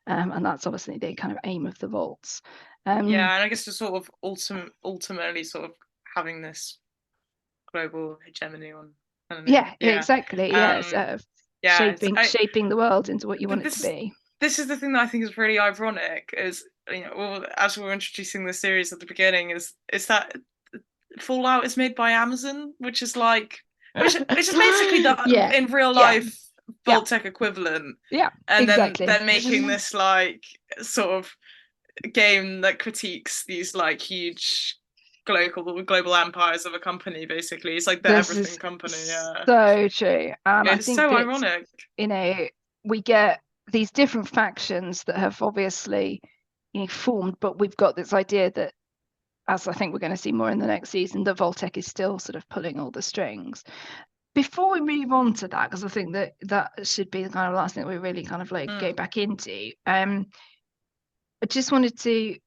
and that's obviously the kind of aim of the vaults. And I guess to sort of ultimately sort of having this global hegemony on. Exactly. Shaping the world into what you want it to be. This is the thing that I think is really ironic, is as we were introducing the series at the beginning, is that Fallout is made by Amazon, which is basically the in real life Voltec equivalent. And exactly. then they're making this like sort of game that critiques these like huge global empires of a company. Basically, it's like the everything company. Yeah, so true. And it's I think so ironic. We get these different factions that have obviously formed, but we've got this idea that, as I think we're going to see more in the next season, that Voltec is still sort of pulling all the strings. Before we move on to that, because I think that should be the kind of last thing that we really kind of go back into, I just wanted to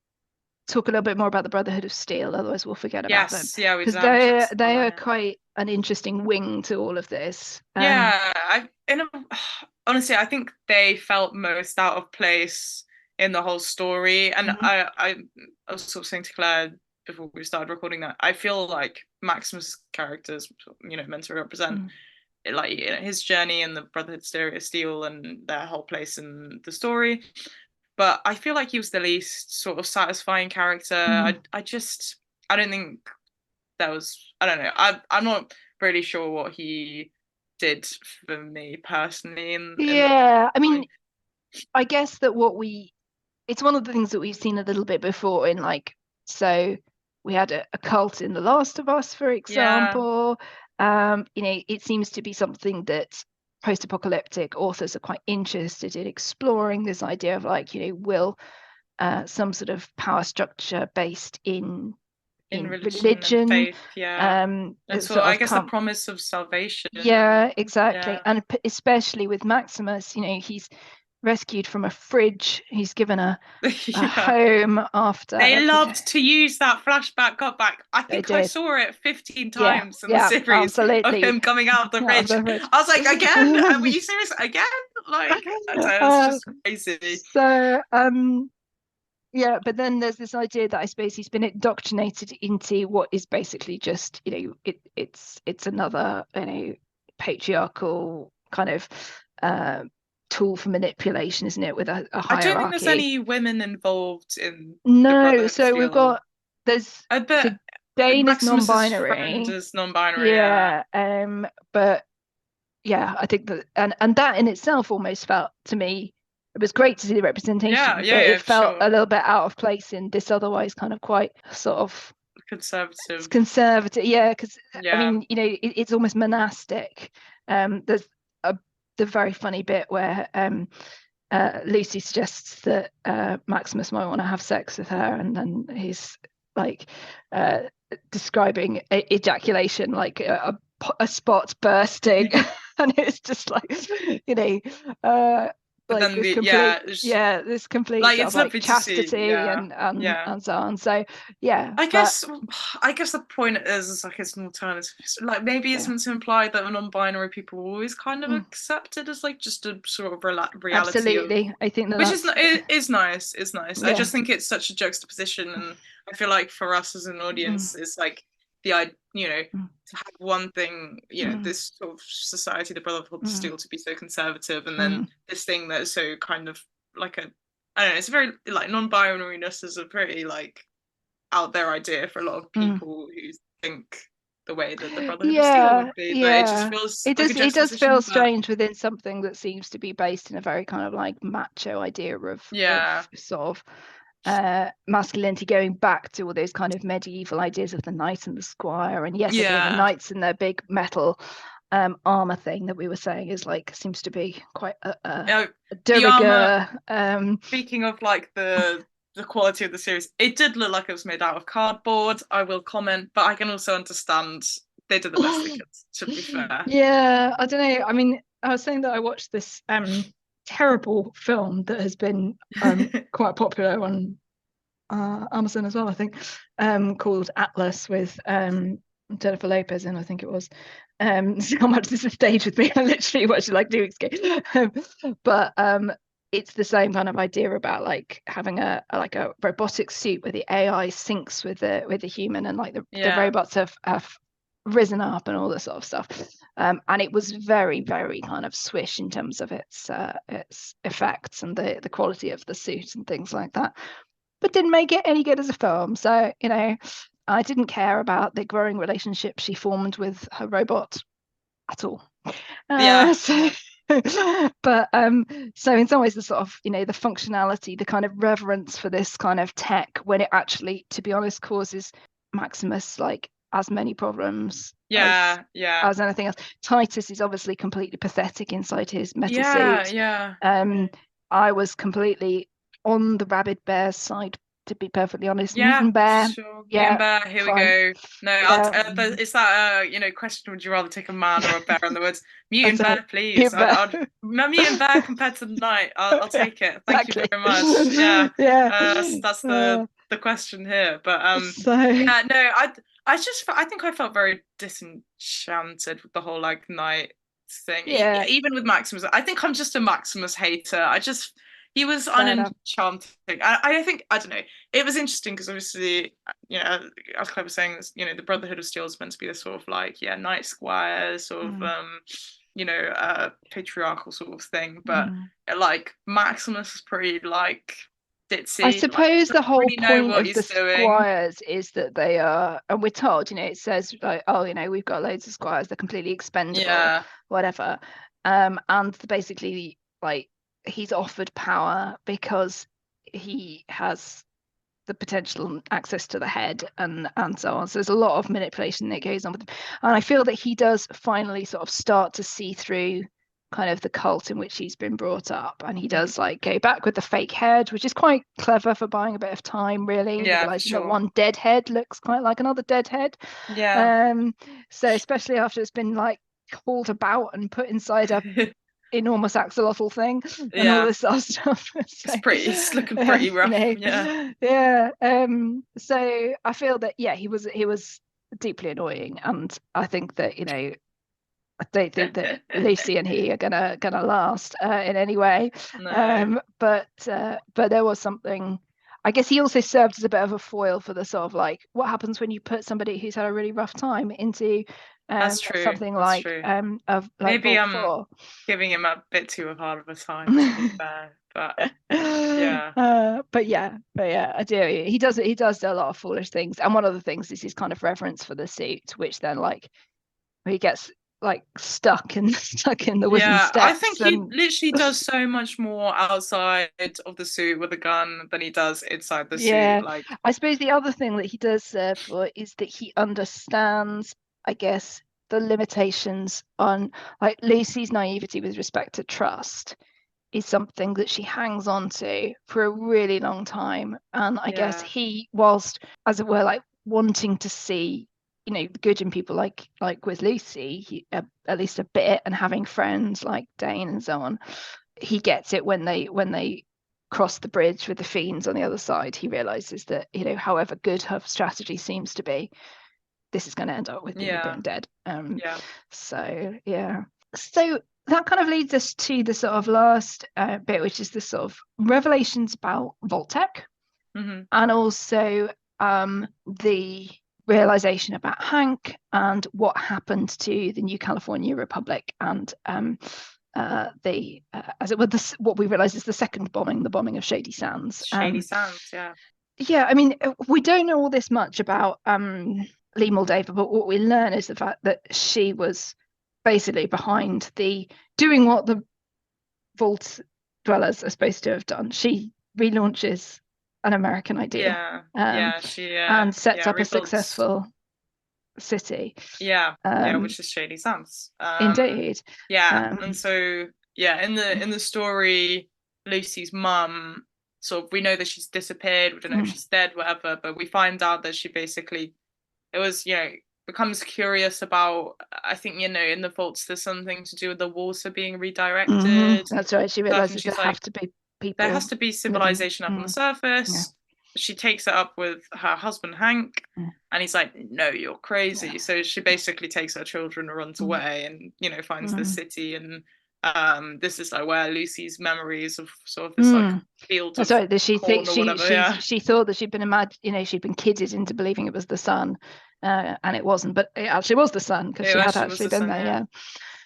talk a little bit more about the Brotherhood of Steel, otherwise we'll forget about them. Yeah, because they are quite an interesting wing to all of this. Honestly, I think they felt most out of place in the whole story, and I was sort of saying to Claire before we started recording that I feel like Maximus' characters, meant to represent like his journey and the Brotherhood of Steel and their whole place in the story. But I feel like he was the least sort of satisfying character. I don't think there was. I don't know. I'm not really sure what he did for me personally. I mean, I guess that it's one of the things that we've seen a little bit before in so we had a cult in The Last of Us, for example. It seems to be something that post-apocalyptic authors are quite interested in exploring, this idea of will some sort of power structure based in religion and faith, and so I guess the promise of salvation. Exactly. And especially with Maximus, he's rescued from a fridge. He's given a home after. They loved to use that flashback cutback. I think I saw it 15 times in the series absolutely. Of him coming out of the fridge. I was like, again? Were you serious? Again? Like, it's just crazy. So, but then there's this idea that I suppose he's been indoctrinated into what is basically just, it's another, patriarchal kind of tool for manipulation, isn't it, with a hierarchy. I don't think there's any women involved in so we've got so Dane is non-binary. But I think that and that in itself almost felt to me, it was great to see the representation, but it felt a little bit out of place in this otherwise kind of quite sort of conservative because I mean it's almost monastic. There's the very funny bit where Lucy suggests that Maximus might want to have sex with her, and then he's like describing ejaculation like a spot bursting and it's just like but then this complete like it's like chastity and so on. So I guess the point is like it's an alternative. Like maybe it's meant to imply that non-binary people are always kind of accepted as like just a sort of reality. Absolutely, I think which is nice. It's nice. I just think it's such a juxtaposition, and I feel like for us as an audience, it's like the to have one thing, this sort of society, the Brotherhood of Steel, to be so conservative, and then this thing that's so kind of like I don't know, it's very like non-binariness is a very like out there idea for a lot of people who think the way that the Brotherhood of Steel would be, but it just feels it does feel strange within something that seems to be based in a very kind of like macho idea of sort of masculinity, going back to all those kind of medieval ideas of the knight and the squire, and again the knights in their big metal armor thing that we were saying is like seems to be quite a de rigueur. Speaking of like the quality of the series, it did look like it was made out of cardboard, I will comment, but I can also understand they did the best they could, to be fair. I don't know, I mean, I was saying that I watched this terrible film that has been quite popular on Amazon as well, I think, called Atlas, with Jennifer Lopez in, I think it was. How much this has stayed with me. I literally watched it like 2 weeks ago. But it's the same kind of idea about like having a robotic suit where the AI syncs with the human, and like the robots have risen up and all this sort of stuff. And it was very, very kind of swish in terms of its effects and the quality of the suit and things like that, but didn't make it any good as a film. So I didn't care about the growing relationship she formed with her robot at all. But so in some ways the sort of the functionality, the kind of reverence for this kind of tech, when it actually, to be honest, causes Maximus like as many problems as anything else. Titus is obviously completely pathetic inside his metal suit. Yeah. I was completely on the rabid bear's side, to be perfectly honest. Yeah, Mutant bear. sure. Yeah, Mutant bear, here fine. we go. No, but it's that question, would you rather take a man or a bear in the woods? Mutant bear, please. Mutant bear compared to the knight. I'll take it. Thank you very much. Yeah. That's the question here. But yeah, no, I think I felt very disenchanted with the whole like knight thing. Yeah. Even with Maximus. I think I'm just a Maximus hater. He was unenchanting. I think, I don't know, it was interesting because obviously, as Claire was saying, this, the Brotherhood of Steel is meant to be this sort of like, knight squire sort of, patriarchal sort of thing. But like Maximus is pretty like ditzy. I suppose the whole point of the squires is that they are, and we're told, it says like, oh, we've got loads of squires, they're completely expendable, whatever. And basically like, he's offered power because he has the potential access to the head and so on. So there's a lot of manipulation that goes on with him. And I feel that he does finally sort of start to see through kind of the cult in which he's been brought up, and he does like go back with the fake head, which is quite clever for buying a bit of time, really. Realizing that one dead head looks quite like another dead head. So especially after it's been like hauled about and put inside a enormous axolotl thing and all this sort of stuff. It's looking pretty rough. So I feel that he was deeply annoying, and I think that I don't think that Lucy and he are gonna last in any way. No. But there was something. I guess he also served as a bit of a foil for the sort of like, what happens when you put somebody who's had a really rough time into that's true. Something that's like true. Of like maybe I'm giving him a bit too hard of a time, to be fair. But I do. He does do a lot of foolish things, and one of the things is his kind of reverence for the suit, which then like he gets like stuck in the wooden steps. I think he literally does so much more outside of the suit with a gun than he does inside the suit. Like, I suppose the other thing that he does serve for is that he understands, I guess, the limitations on like Lucy's naivety with respect to trust is something that she hangs on to for a really long time. And I guess he, whilst as it were like wanting to see the good in people like with Lucy, at least a bit, and having friends like Dane and so on, he gets it when they cross the bridge with the fiends on the other side. He realizes that however good her strategy seems to be, this is going to end up with people being dead. So that kind of leads us to the sort of last bit, which is the sort of revelations about Vault-Tec, and also the realization about Hank and what happened to the New California Republic, and as it were, what we realize is the second bombing, the bombing of Shady Sands. I mean, we don't know all this much about Lee Muldaver, but what we learn is the fact that she was basically behind doing what the Vault dwellers are supposed to have done. She relaunches an American idea, and sets up a successful city, which is Shady Sands. Indeed. And so in the story, Lucy's mum, sort of, we know that she's disappeared, we don't know if she's dead, whatever, but we find out that she basically becomes curious about, I think, in the vaults there's something to do with the water being redirected. That's right. She realizes there have to be people. There has to be civilization up on the surface. She takes it up with her husband Hank, and he's like, "No, you're crazy." So she basically takes her children and runs away, and finds the city, and this is like where Lucy's memories of sort of this like field. That's right. That she thinks she thought that she'd been she'd been kidded into believing it was the sun, and it wasn't, but it actually was the sun, because she had actually been there.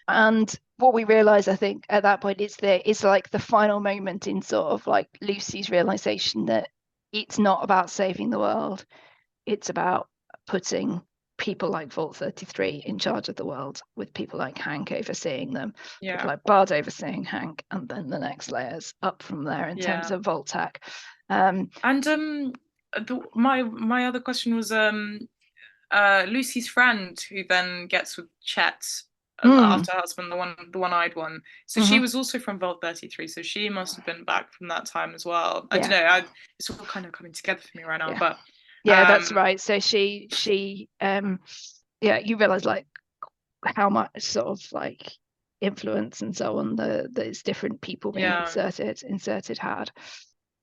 And what we realize, I think, at that point is like the final moment in sort of like Lucy's realization that it's not about saving the world, it's about putting people like Vault 33 in charge of the world, with people like Hank overseeing them, people like Bard overseeing Hank, and then the next layers up from there in terms of Vault-Tec. my other question was Lucy's friend, who then gets with Chet after her husband, the one-eyed one. So she was also from Vault 33, so she must have been back from that time as well. I don't know. It's all kind of coming together for me right now, but that's right. So she you realize like how much sort of like influence and so on those different people being inserted had.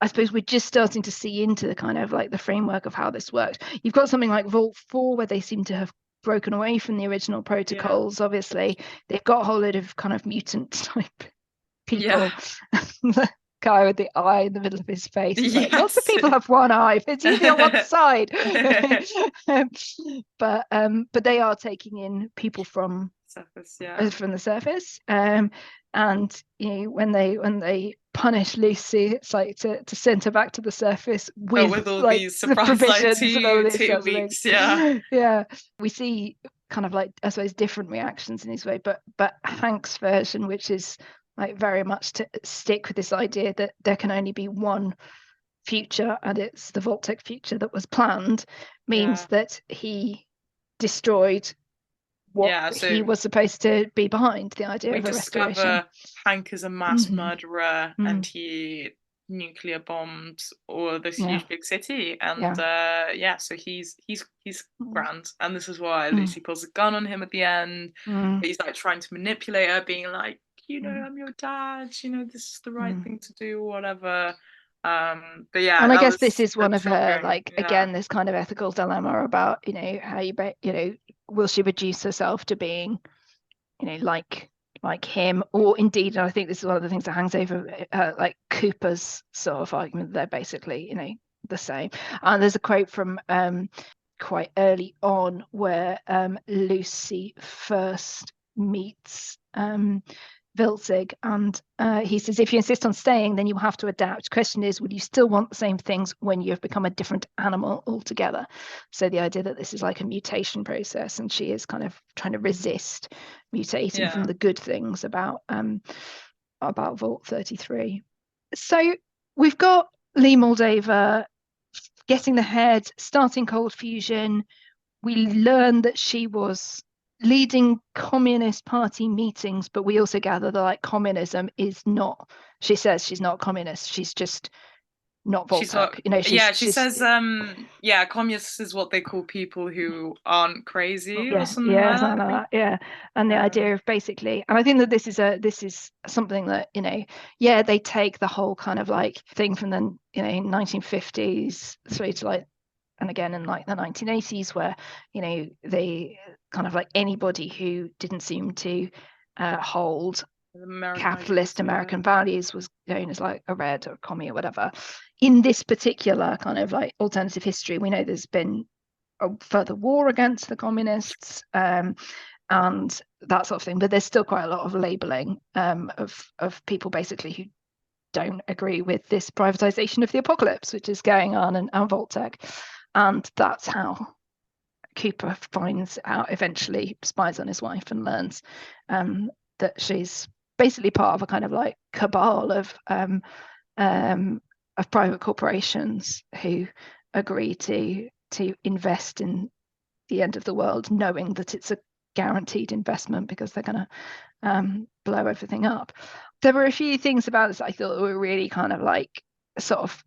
I suppose we're just starting to see into the kind of like the framework of how this works. You've got something like Vault 4 where they seem to have broken away from the original protocols. Obviously they've got a whole load of kind of mutant type people. The guy with the eye in the middle of his face, like, lots of people have one eye, it's usually on one side. But they are taking in people from the surface, and you know, when they punish Lucy, it's like to send her back to the surface with all like these surprise like 2 weeks. We see kind of like, I suppose, different reactions in this way, but Hank's version, which is like very much to stick with this idea that there can only be one future, and it's the Vault-Tec future that was planned, means that he destroyed what he was supposed to be behind, the idea of a restoration. Hank is a mass murderer, and he nuclear bombed all this huge big city, and so he's grand, and this is why Lucy pulls a gun on him at the end. He's like trying to manipulate her, being like, you know, I'm your dad, you know, this is the right thing to do, or whatever. But and I guess this is one of her, like, again, this kind of ethical dilemma about, you know, how you know, will she reduce herself to being, you know, like him, or indeed, and I think this is one of the things that hangs over like Cooper's sort of argument, they're basically, you know, the same. And there's a quote from quite early on where Lucy first meets Vilzig, and he says, if you insist on staying, then you will have to adapt. The question is, will you still want the same things when you have become a different animal altogether? So the idea that this is like a mutation process, and she is kind of trying to resist mutating from the good things about Vault 33. So we've got Lee Moldaver getting the head, starting cold fusion. We learn that she was leading Communist Party meetings, but we also gather that like communism is not, she says she's not communist, she's just not Vault-Tec. You know, she says communists is what they call people who aren't crazy, or something like that. And the idea of basically, and I think that this is something that, you know, they take the whole kind of like thing from the, you know, 1950s through to like, and again in like the 1980s, where, you know, they kind of like anybody who didn't seem to hold capitalist American values was known as like a red or a commie or whatever. In this particular kind of like alternative history, we know there's been a further war against the communists and that sort of thing, but there's still quite a lot of labeling of people basically who don't agree with this privatization of the apocalypse which is going on, and Vault-Tec. And that's how Cooper finds out, eventually spies on his wife and learns that she's basically part of a kind of like cabal of private corporations who agree to invest in the end of the world, knowing that it's a guaranteed investment because they're going to blow everything up. There were a few things about this I thought were really kind of like sort of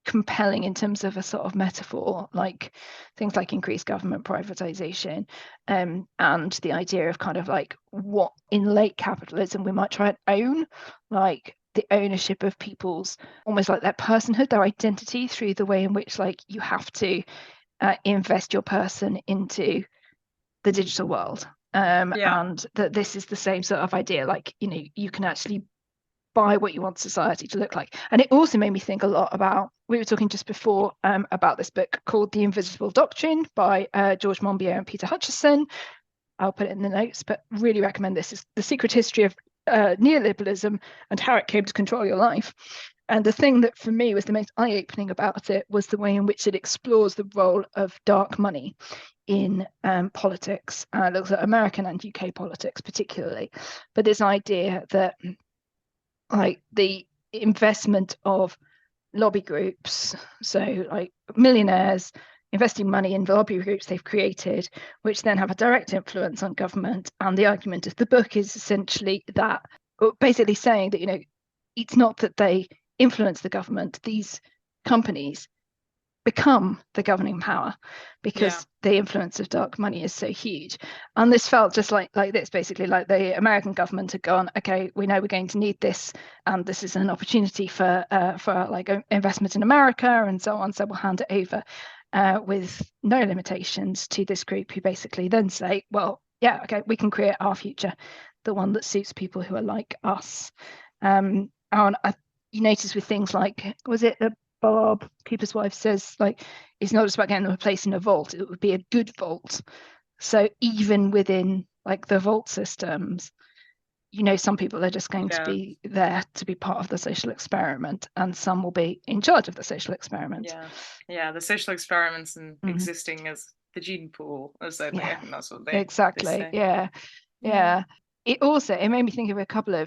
compelling in terms of a sort of metaphor, like things like increased government privatization, and the idea of kind of like what in late capitalism we might try and own, like the ownership of people's almost like their personhood, their identity, through the way in which like you have to invest your person into the digital world, and that this is the same sort of idea, like, you know, you can actually buy what you want society to look like. And it also made me think a lot about, we were talking just before about this book called The Invisible Doctrine by George Monbiot and Peter Hutchison. I'll put it in the notes, but really recommend this. It's The Secret History of Neoliberalism and How It Came to Control Your Life. And the thing that for me was the most eye-opening about it was the way in which it explores the role of dark money in politics. It looks at American and UK politics particularly, but this idea that like the investment of lobby groups, so like millionaires investing money in the lobby groups they've created, which then have a direct influence on government. And the argument of the book is essentially that, basically saying that, you know, it's not that they influence the government, these companies become the governing power because the influence of dark money is so huge. And this felt just like this, basically, like the American government had gone, okay, we know we're going to need this, and this is an opportunity for like investment in America and so on, so we'll hand it over with no limitations to this group, who basically then say, well, yeah, okay, we can create our future, the one that suits people who are like us. And you notice with things like, was it Bob Cooper's wife says, like, it's not just about getting them a place in a vault, it would be a good vault. So even within like the vault systems, you know, some people are just going to be there to be part of the social experiment, and some will be in charge of the social experiment. The social experiments and existing as the gene pool, as they I think that's what they exactly they say. It made me think of a couple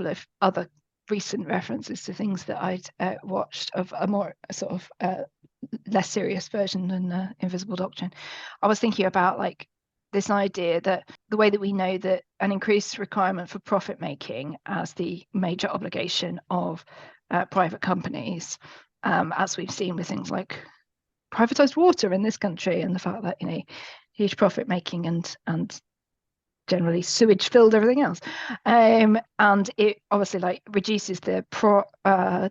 of other recent references to things that I'd watched of a more sort of less serious version than Invisible Doctrine. I was thinking about like this idea that the way that we know that an increased requirement for profit making as the major obligation of private companies, as we've seen with things like privatized water in this country, and the fact that, you know, huge profit making and generally sewage filled everything else, and it obviously like reduces the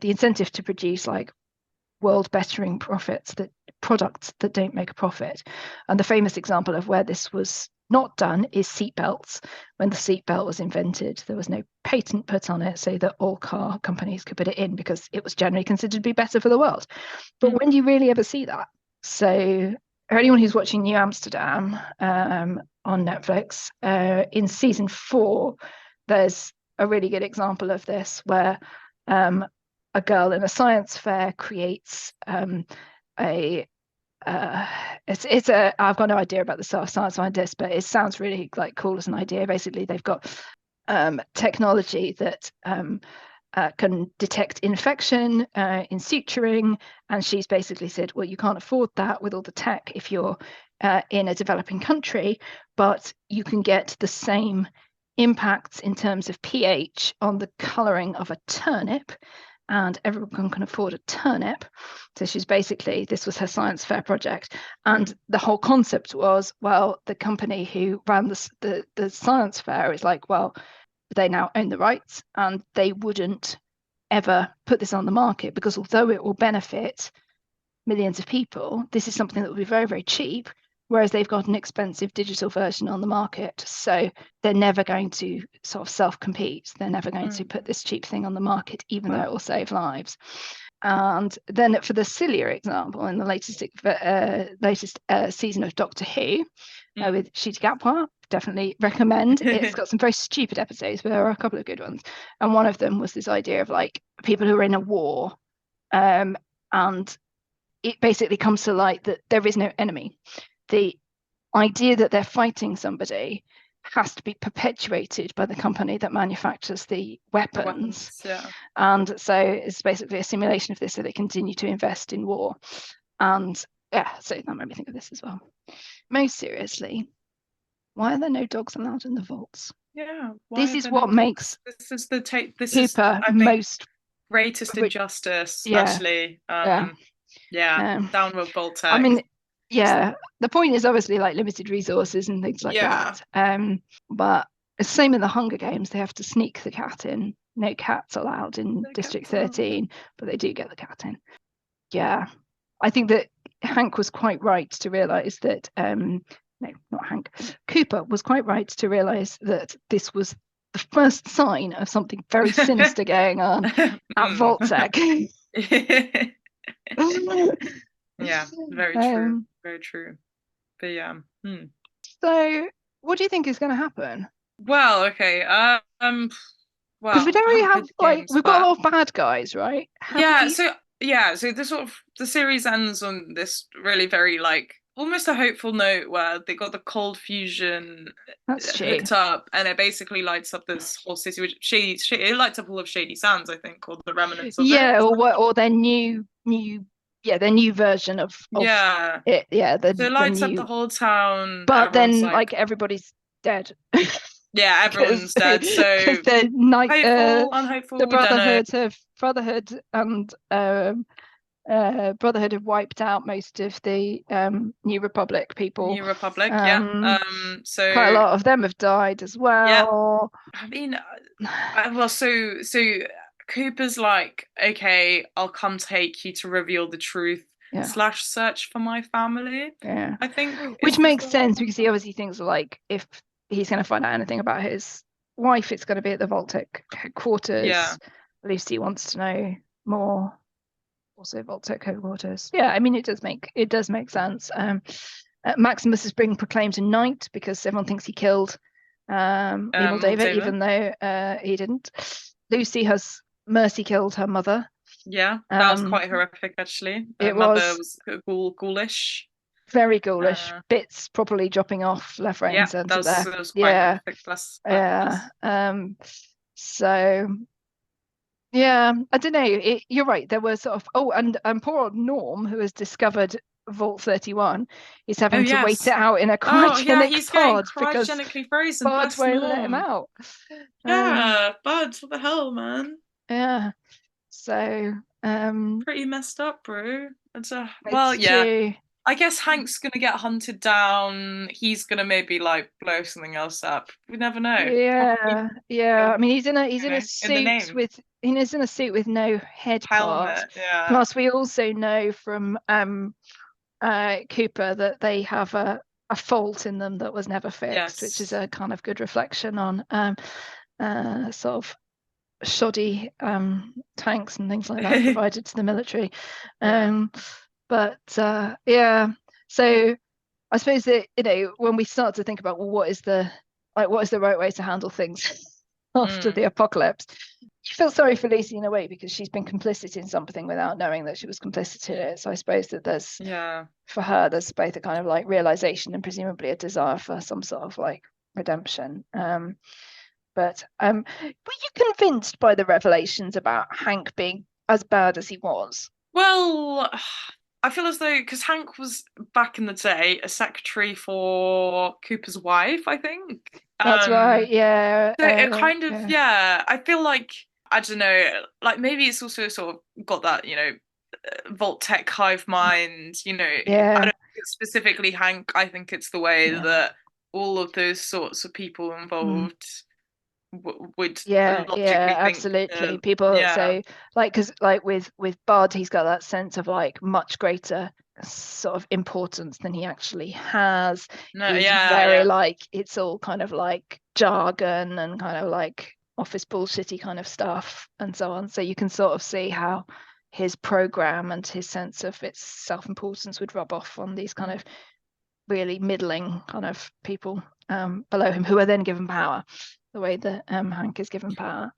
incentive to produce like world bettering products that don't make a profit. And the famous example of where this was not done is seatbelts. When the seatbelt was invented, there was no patent put on it so that all car companies could put it in, because it was generally considered to be better for the world. But when do you really ever see that? So for anyone who's watching New Amsterdam on Netflix, in season 4, there's a really good example of this, where a girl in a science fair creates I've got no idea about the science behind this, but it sounds really like cool as an idea. Basically, they've got technology that can detect infection in suturing, and she's basically said, well, you can't afford that with all the tech if you're in a developing country, but you can get the same impacts in terms of pH on the colouring of a turnip, and everyone can afford a turnip. So she's basically, this was her science fair project, and the whole concept was, well, the company who ran the science fair is like, well, they now own the rights, and they wouldn't ever put this on the market, because although it will benefit millions of people, this is something that will be very, very cheap, whereas they've got an expensive digital version on the market. So they're never going to sort of self-compete. They're never going to put this cheap thing on the market, even though it will save lives. And then for the sillier example, in the latest season of Doctor Who, with Ncuti Gatwa, definitely recommend. It's got some very stupid episodes, but there are a couple of good ones. And one of them was this idea of like people who are in a war, and it basically comes to light that there is no enemy. The idea that they're fighting somebody has to be perpetuated by the company that manufactures the weapons. And so it's basically a simulation of this, so they continue to invest in war. And so that made me think of this as well. Most seriously, why are there no dogs allowed in the vaults? This is what makes Cooper most greatest injustice, actually. Downward bolt tech. I mean, the point is obviously like limited resources and things like that. But the same in the Hunger Games, they have to sneak the cat in. No cats allowed in District 13, but they do get the cat in. I think that Hank was quite right to realise that no, not Hank. Cooper was quite right to realise that this was the first sign of something very sinister going on at Vault-Tec. Very true. Very true. But So, what do you think is going to happen? Well, okay. Because we don't really have we've got a lot of bad guys, right? So the sort of the series ends on this really very like almost a hopeful note where they got the cold fusion hooked up, and it basically lights up this whole city, which it lights up all of Shady Sands, I think, or the remnants of it. Or their new their new version of it. So it lights up the whole town, but then like everybody's dead. Yeah, everyone's dead. So the hopeful, unhopeful, the Brotherhood have wiped out most of the New Republic people. So quite a lot of them have died as well. Yeah. I mean, so Cooper's like, okay, I'll come take you to reveal the truth / search for my family. Yeah, I think, which makes sense because he obviously thinks like if he's going to find out anything about his wife, it's going to be at the Vault-Tec headquarters. Yeah, Lucy wants to know more. Also, Vault-Tec headquarters. Yeah, I mean, it does make sense. Maximus is being proclaimed a knight because everyone thinks he killed Evil David, even though he didn't. Lucy has mercy killed her mother. Yeah, that was quite horrific, actually. Her mother was ghoulish. Very ghoulish. Bits properly dropping off left, right, and centre there. That was quite horrific. So, yeah, I don't know. You're right. There were sort of and poor old Norm, who has discovered Vault 31, is having to wait it out in a cryogenic pod because frozen. Bud won't let him out. Yeah, Bud, what the hell, man? Yeah. So pretty messed up, bro. True. I guess Hank's gonna get hunted down. He's gonna maybe like blow something else up. We never know. Yeah. I mean, he's in a suit with no head helmet. Part. Yeah. Plus, we also know from Cooper that they have a fault in them that was never fixed, which is a kind of good reflection on sort of shoddy tanks and things like that provided to the military. So I suppose that when we start to think about what is the right way to handle things after the apocalypse, you feel sorry for Lucy in a way because she's been complicit in something without knowing that she was complicit in it. So I suppose that for her there's both a kind of like realization and presumably a desire for some sort of like redemption. But were you convinced by the revelations about Hank being as bad as he was? Well, I feel as though, because Hank was back in the day a secretary for Cooper's wife, I think. That's right, yeah. So it kind of, I feel like, I don't know, like maybe it's also sort of got that, Vault-Tec hive mind, I don't think it's specifically Hank. I think it's the way that all of those sorts of people involved would absolutely. People say because with Bud, he's got that sense of like much greater sort of importance than he actually has. Like it's all kind of like jargon and kind of like office bullshitty kind of stuff and so on. So you can sort of see how his program and his sense of its self-importance would rub off on these kind of really middling kind of people below him, who are then given power the way that Hank is given power.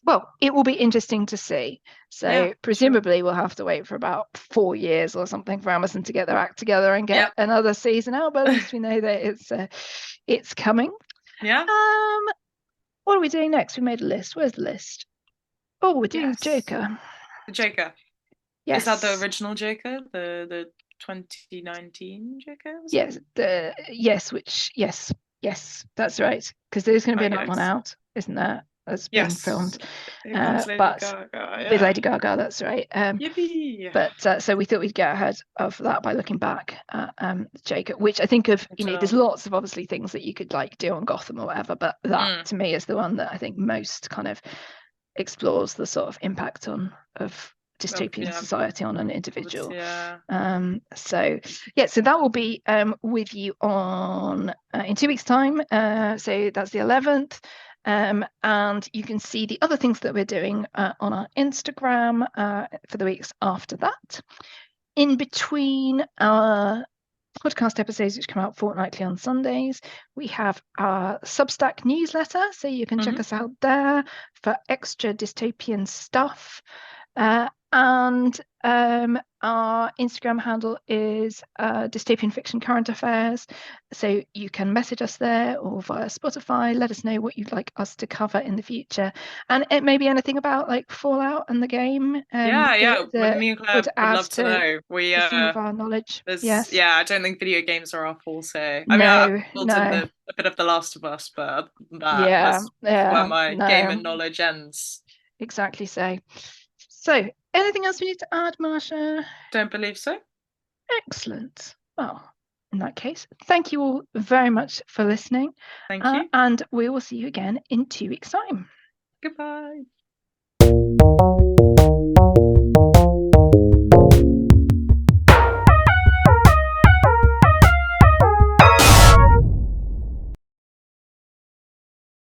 Well, it will be interesting to see. So presumably we'll have to wait for about 4 years or something for Amazon to get their act together and get another season out, but at least we know that it's coming. Yeah. What are we doing next? We made a list. Where's the list? Oh, we're doing Joker. The Joker. Yes. Is that the original Joker? The 2019 Joker? Yes, that's right. Because there's going to be another one out, isn't there? That's been filmed. With Lady Gaga, that's right. Yippee! But so we thought we'd get ahead of that by looking back at Joker, which I think of, there's lots of obviously things that you could like do on Gotham or whatever, but that to me is the one that I think most kind of explores the sort of impact of dystopian society on an individual. So that will be with you on in 2 weeks time, so that's the 11th, and you can see the other things that we're doing on our Instagram for the weeks after that. In between our podcast episodes, which come out fortnightly on Sundays, we have our Substack newsletter, so you can check us out there for extra dystopian stuff. And our Instagram handle is Dystopian Fiction Current Affairs. So you can message us there or via Spotify. Let us know what you'd like us to cover in the future. And it may be anything about like Fallout and the game. Me and Claire would love to know. Some of our knowledge. Yes. Yeah, I don't think video games are our forte. I mean, I've built in a bit of The Last of Us, but that's where my gaming knowledge ends. Exactly so. So, anything else we need to add, Marsha? Don't believe so. Excellent. Well, in that case, thank you all very much for listening. Thank you. And we will see you again in 2 weeks' time. Goodbye.